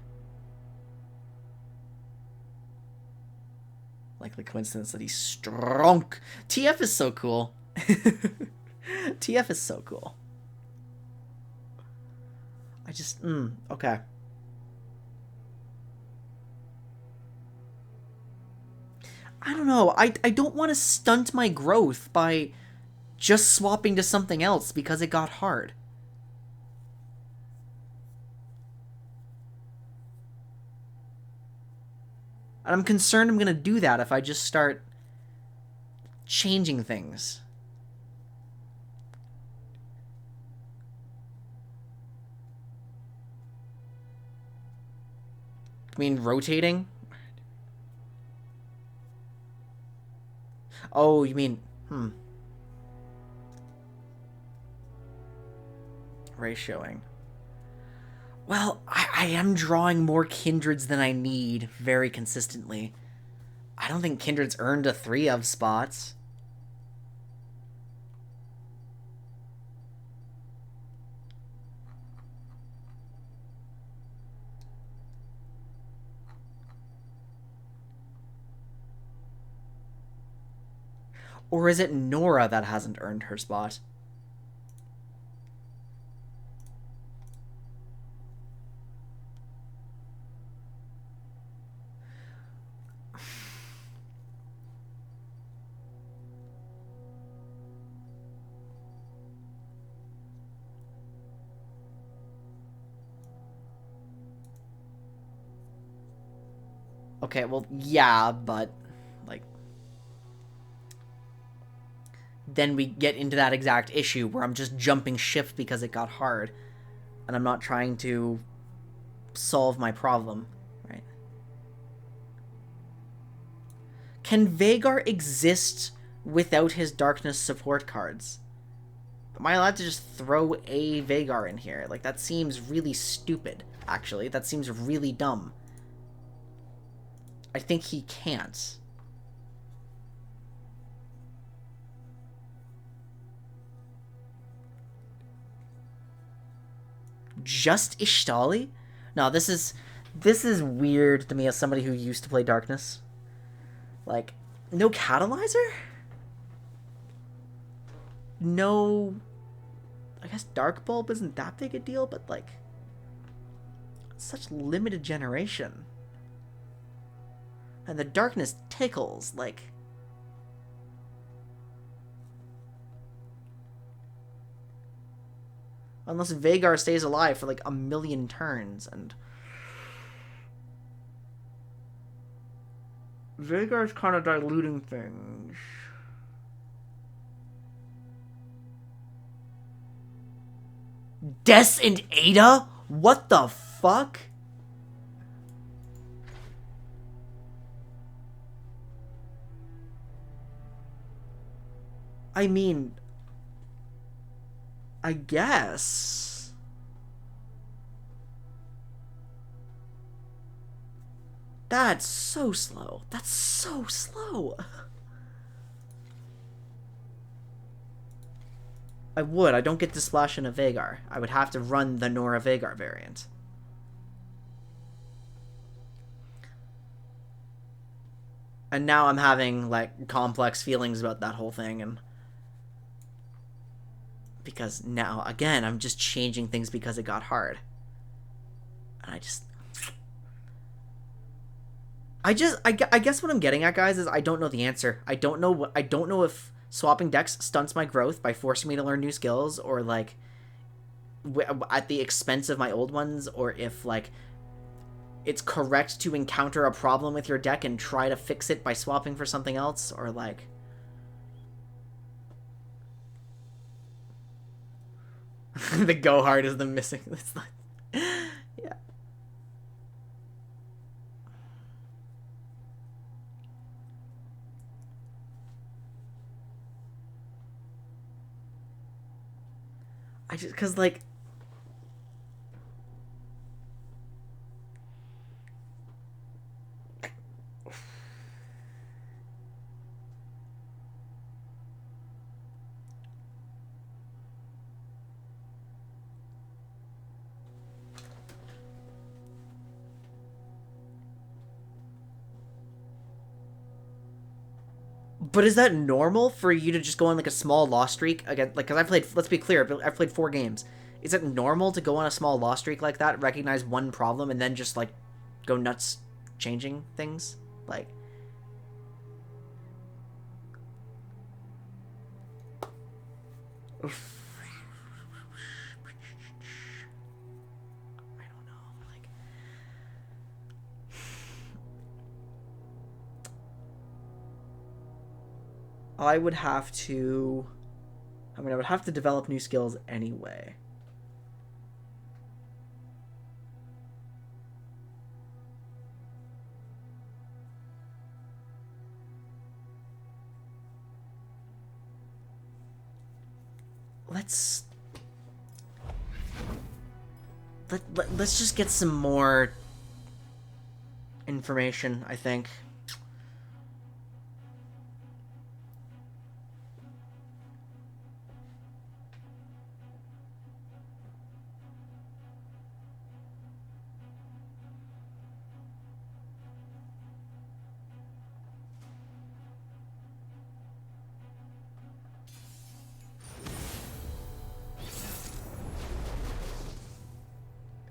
Likely coincidence that he's strong. TF is so cool. TF is so cool. I just, okay. I don't know. I don't want to stunt my growth by just swapping to something else because it got hard. And I'm concerned I'm going to do that if I just start changing things. I mean, rotating? Oh, you mean, ratioing. Well, I am drawing more kindreds than I need very consistently. I don't think kindreds earned a 3 of spots. Or is it Nora that hasn't earned her spot? Okay, well, yeah, but, like, then we get into that exact issue where I'm just jumping shift because it got hard, and I'm not trying to solve my problem, right? Can Vagar exist without his darkness support cards? Am I allowed to just throw a Vagar in here? Like, that seems really stupid, actually. That seems really dumb. I think he can't. Just Ishtali? No, this is weird to me as somebody who used to play Darkness. Like, no Catalyzer? No... I guess Dark Bulb isn't that big a deal, but, like... such limited generation. And the darkness tickles, like... Unless Vagar stays alive for, like, a million turns, and... Vagar's kind of diluting things. Des and Ada? What the fuck? I mean... I guess... That's so slow. That's so slow. I would. I don't get to splash in a Vagar. I would have to run the Nora Vagar variant. And now I'm having, like, complex feelings about that whole thing, and... Because now, again, I'm just changing things because it got hard. And I guess what I'm getting at, guys, is I don't know the answer. I don't know if swapping decks stunts my growth by forcing me to learn new skills, or, like, at the expense of my old ones, or if, like, it's correct to encounter a problem with your deck and try to fix it by swapping for something else, or, like... The go hard is the missing... It's not... Yeah. Because, like... But is that normal for you to just go on, like, a small loss streak again? Like, because I played, let's be clear, I've played 4 games, Is it normal to go on a small loss streak like that, recognize one problem, and then just, like, go nuts changing things? Like... Oof. I don't know, like... I would have to... I mean, I would have to develop new skills anyway. Let's just get some more information, I think.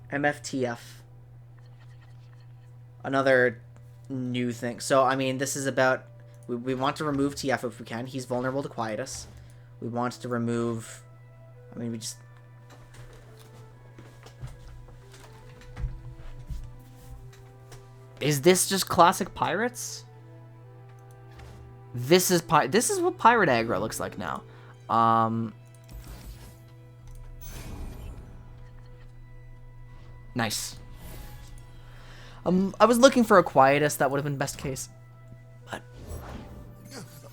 MFTF. Another new thing. So, I mean, this is about... We want to remove TF if we can. He's vulnerable to Quietus. We want to remove... I mean, we just... Is this just classic pirates? This is what pirate aggro looks like now. Nice. I was looking for a Quietus. That would have been best case. But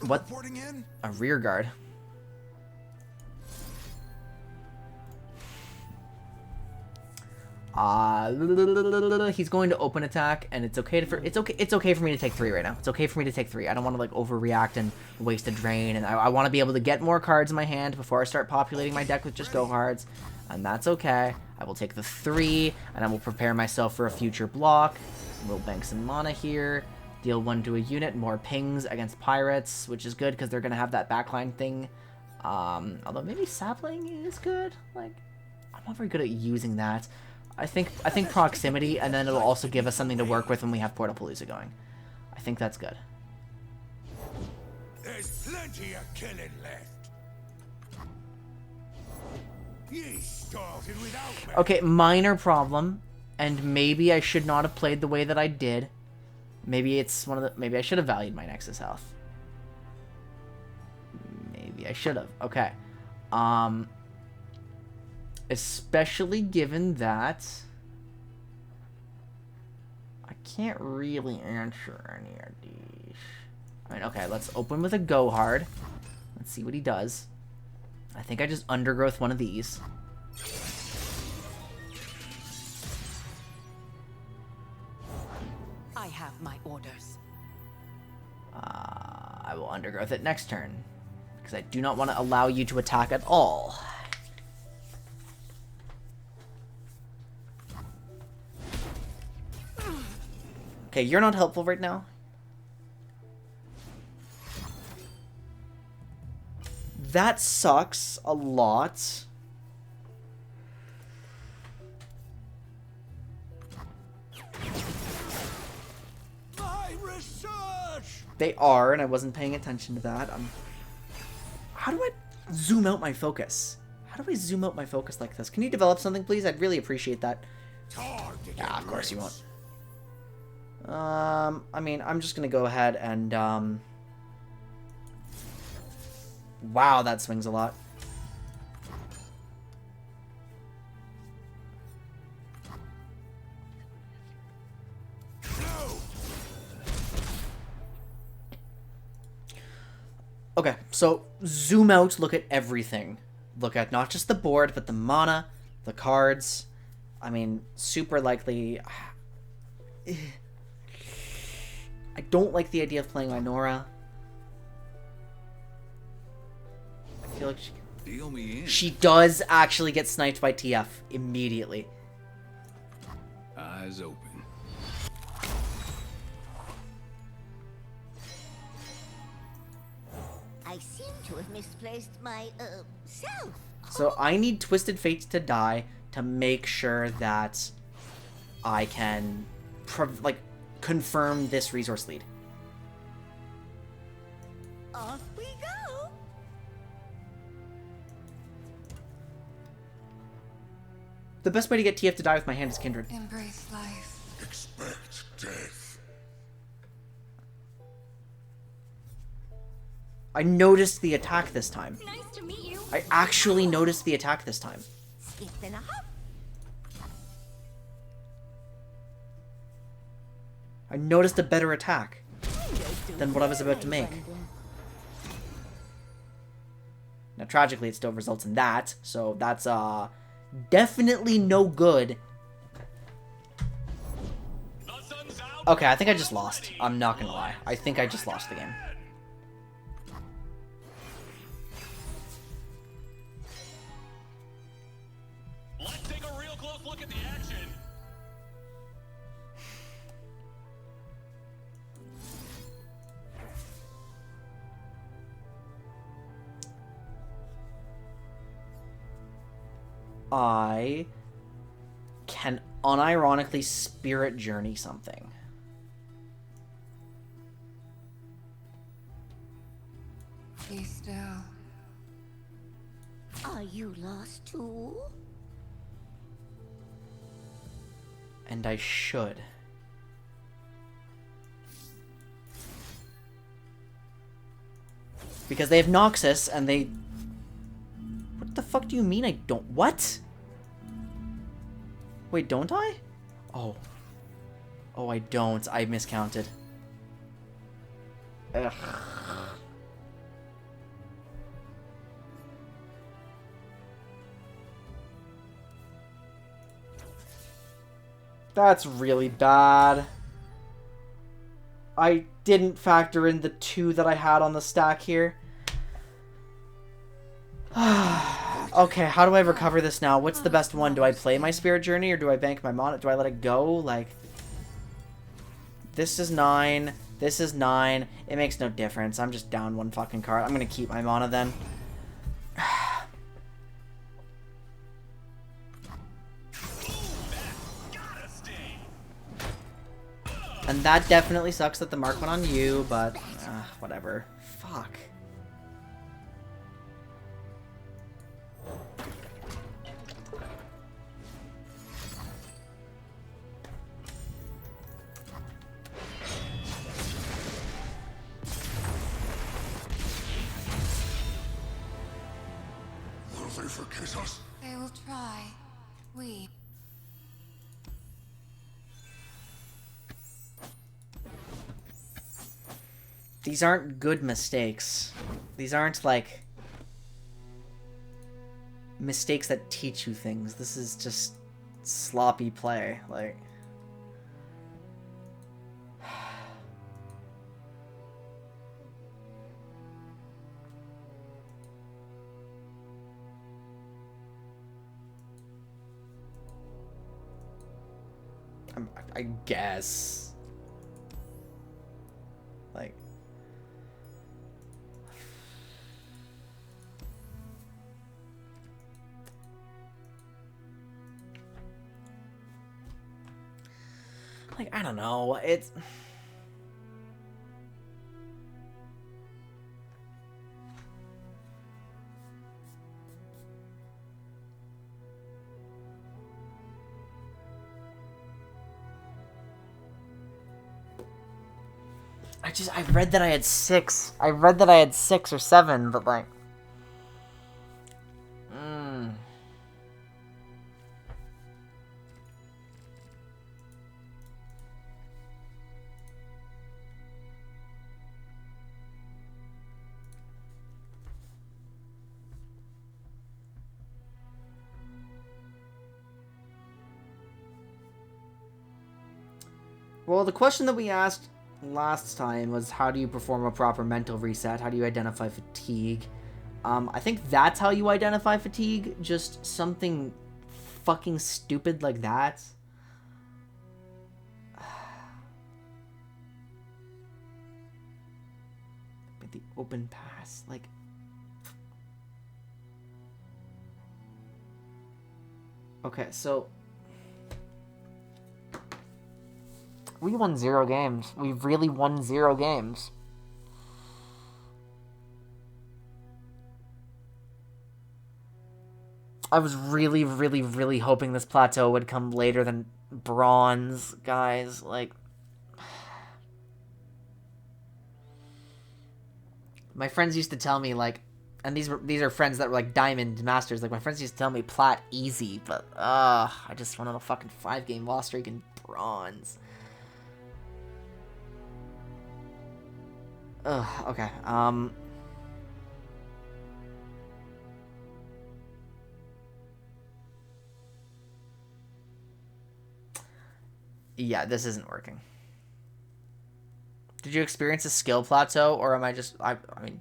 what? Reporting in? A rear guard. He's going to open attack, and it's okay for me to take 3 right now. It's okay for me to take 3. I don't want to like overreact and waste a drain, and I want to be able to get more cards in my hand before I start populating my deck with just go cards, and that's okay. I will take the 3, and I will prepare myself for a future block. We'll bank some mana here. Deal 1 to a unit, more pings against pirates, which is good because they're gonna have that backline thing. Although maybe sapling is good. Like, I'm not very good at using that. I think proximity, and then it'll also give us something to work with when we have Portapalooza going. I think that's good. There's plenty of killing left. Ye started without me. Okay, minor problem, and maybe I should not have played the way that I did. Maybe it's one of the... Maybe I should have valued my Nexus health. Maybe I should have. Okay. Especially given that I can't really answer any of these. I mean, okay, let's open with a go hard. Let's see what he does. I think I just undergrowth one of these. I have my orders. I will undergrowth it next turn, because I do not want to allow you to attack at all. Okay, you're not helpful right now. That sucks a lot. My research. They are, and I wasn't paying attention to that. How do I zoom out my focus? How do I zoom out my focus like this? Can you develop something, please? I'd really appreciate that. Yeah, of course you won't. I mean, I'm just gonna go ahead and, wow, that swings a lot. Okay, so zoom out, look at everything. Look at not just the board, but the mana, the cards. I mean, super likely... I don't like the idea of playing Inora. I feel like she does actually get sniped by TF immediately. Eyes open. I seem to have misplaced my, self So I need Twisted Fates to die to make sure that I can, confirm this resource lead. Off we go. The best way to get TF to die with my hand is Kindred. Embrace life. Expect death. I noticed the attack this time. Nice to meet you. I actually noticed the attack this time. Skip and a hop. I noticed a better attack than what I was about to make. Now, tragically, it still results in that, so that's, definitely no good. Okay, I think I just lost. I'm not gonna lie. I think I just lost the game. Let's take a real close look at the action. I can unironically spirit journey something. Be still. Are you lost too? And I should. Because they have Noxus, and they... What the fuck do you mean I don't... What? Wait, don't I? Oh. Oh, I don't. I miscounted. Ugh. That's really bad. I didn't factor in the 2 that I had on the stack here. Okay, how do I recover this now? What's the best one? Do I play my Spirit Journey or do I bank my mana? Do I let it go? Like, this is 9. This is 9. It makes no difference. I'm just down 1 fucking card. I'm gonna keep my mana then. And that definitely sucks that the mark went on you, but whatever. Fuck. Will they forget us? They will try. We. These aren't good mistakes. These aren't, like, mistakes that teach you things. This is just sloppy play. Like... I guess. Like... Like, I don't know, it's... I read that I had 6. I read that I had 6 or 7, but like... Well, the question that we asked last time was, how do you perform a proper mental reset? How do you identify fatigue? I think that's how you identify fatigue. Just something fucking stupid like that. But the open pass, like... Okay, so... we won 0 games. We really won 0 games. I was really, really, really hoping this plateau would come later than bronze, guys. Like... my friends used to tell me, like... and these are friends that were, like, diamond masters. Like, my friends used to tell me plat easy, but, I just went on a fucking 5-game loss streak in bronze. Ugh, okay, yeah, this isn't working. Did you experience a skill plateau, or am I just... I mean...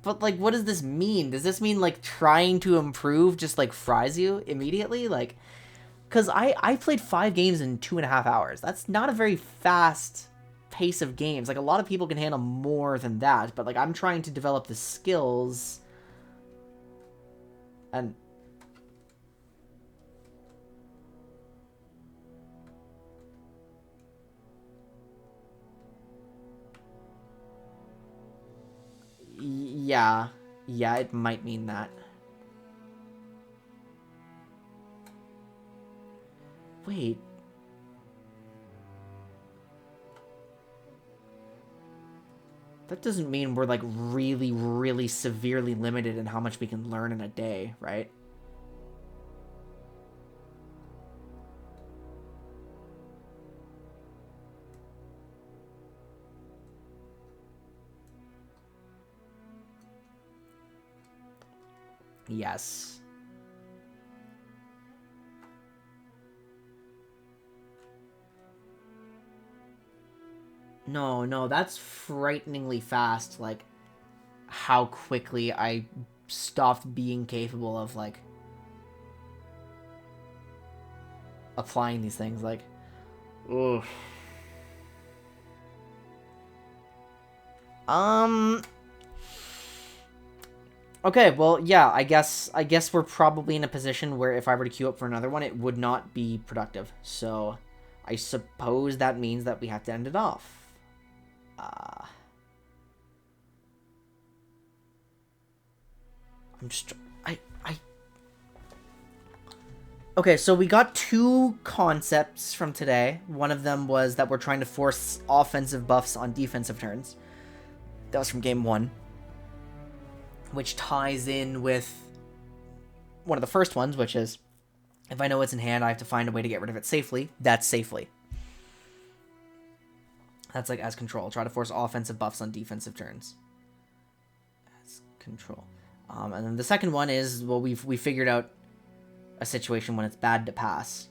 but, like, what does this mean? Does this mean, like, trying to improve just, like, fries you immediately? Like, because I played 5 games in 2.5 hours. That's not a very fast pace of games. Like, a lot of people can handle more than that, but, like, I'm trying to develop the skills. And... yeah. Yeah, it might mean that. Wait. That doesn't mean we're, like, really, really severely limited in how much we can learn in a day, right? Yes. No, that's frighteningly fast, like, how quickly I stopped being capable of, like, applying these things, like, oof. Okay, well, yeah, I guess we're probably in a position where if I were to queue up for another one, it would not be productive. So, I suppose that means that we have to end it off. I'm just... Okay, so we got 2 concepts from today. One of them was that we're trying to force offensive buffs on defensive turns. That was from game 1. Which ties in with one of the first ones, which is, if I know it's in hand, I have to find a way to get rid of it safely. That's safely. That's like as control. Try to force offensive buffs on defensive turns. As control. And then the second one is, well, we figured out a situation when it's bad to pass.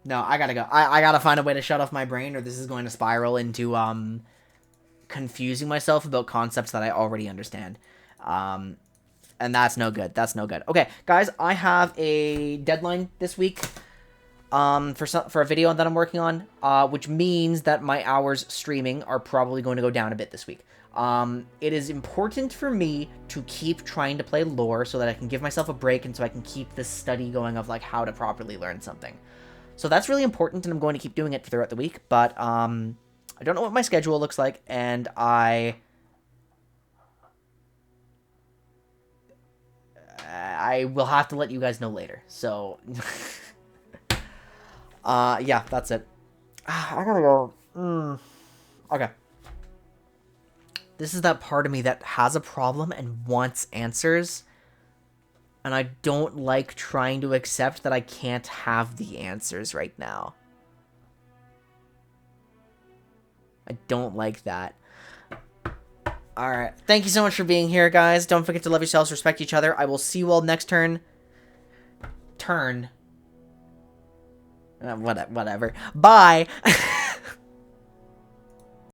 No, I gotta go. I gotta find a way to shut off my brain, or this is going to spiral into confusing myself about concepts that I already understand. And that's no good. That's no good. Okay, guys, I have a deadline this week for a video that I'm working on, which means that my hours streaming are probably going to go down a bit this week. It is important for me to keep trying to play lore so that I can give myself a break and so I can keep this study going of like how to properly learn something. So that's really important, and I'm going to keep doing it throughout the week, but I don't know what my schedule looks like, and I will have to let you guys know later. So yeah, that's it. I gotta go. Okay. This is that part of me that has a problem and wants answers. And I don't like trying to accept that I can't have the answers right now. I don't like that. Alright. Thank you so much for being here, guys. Don't forget to love yourselves, respect each other. I will see you all next turn. Whatever. Bye.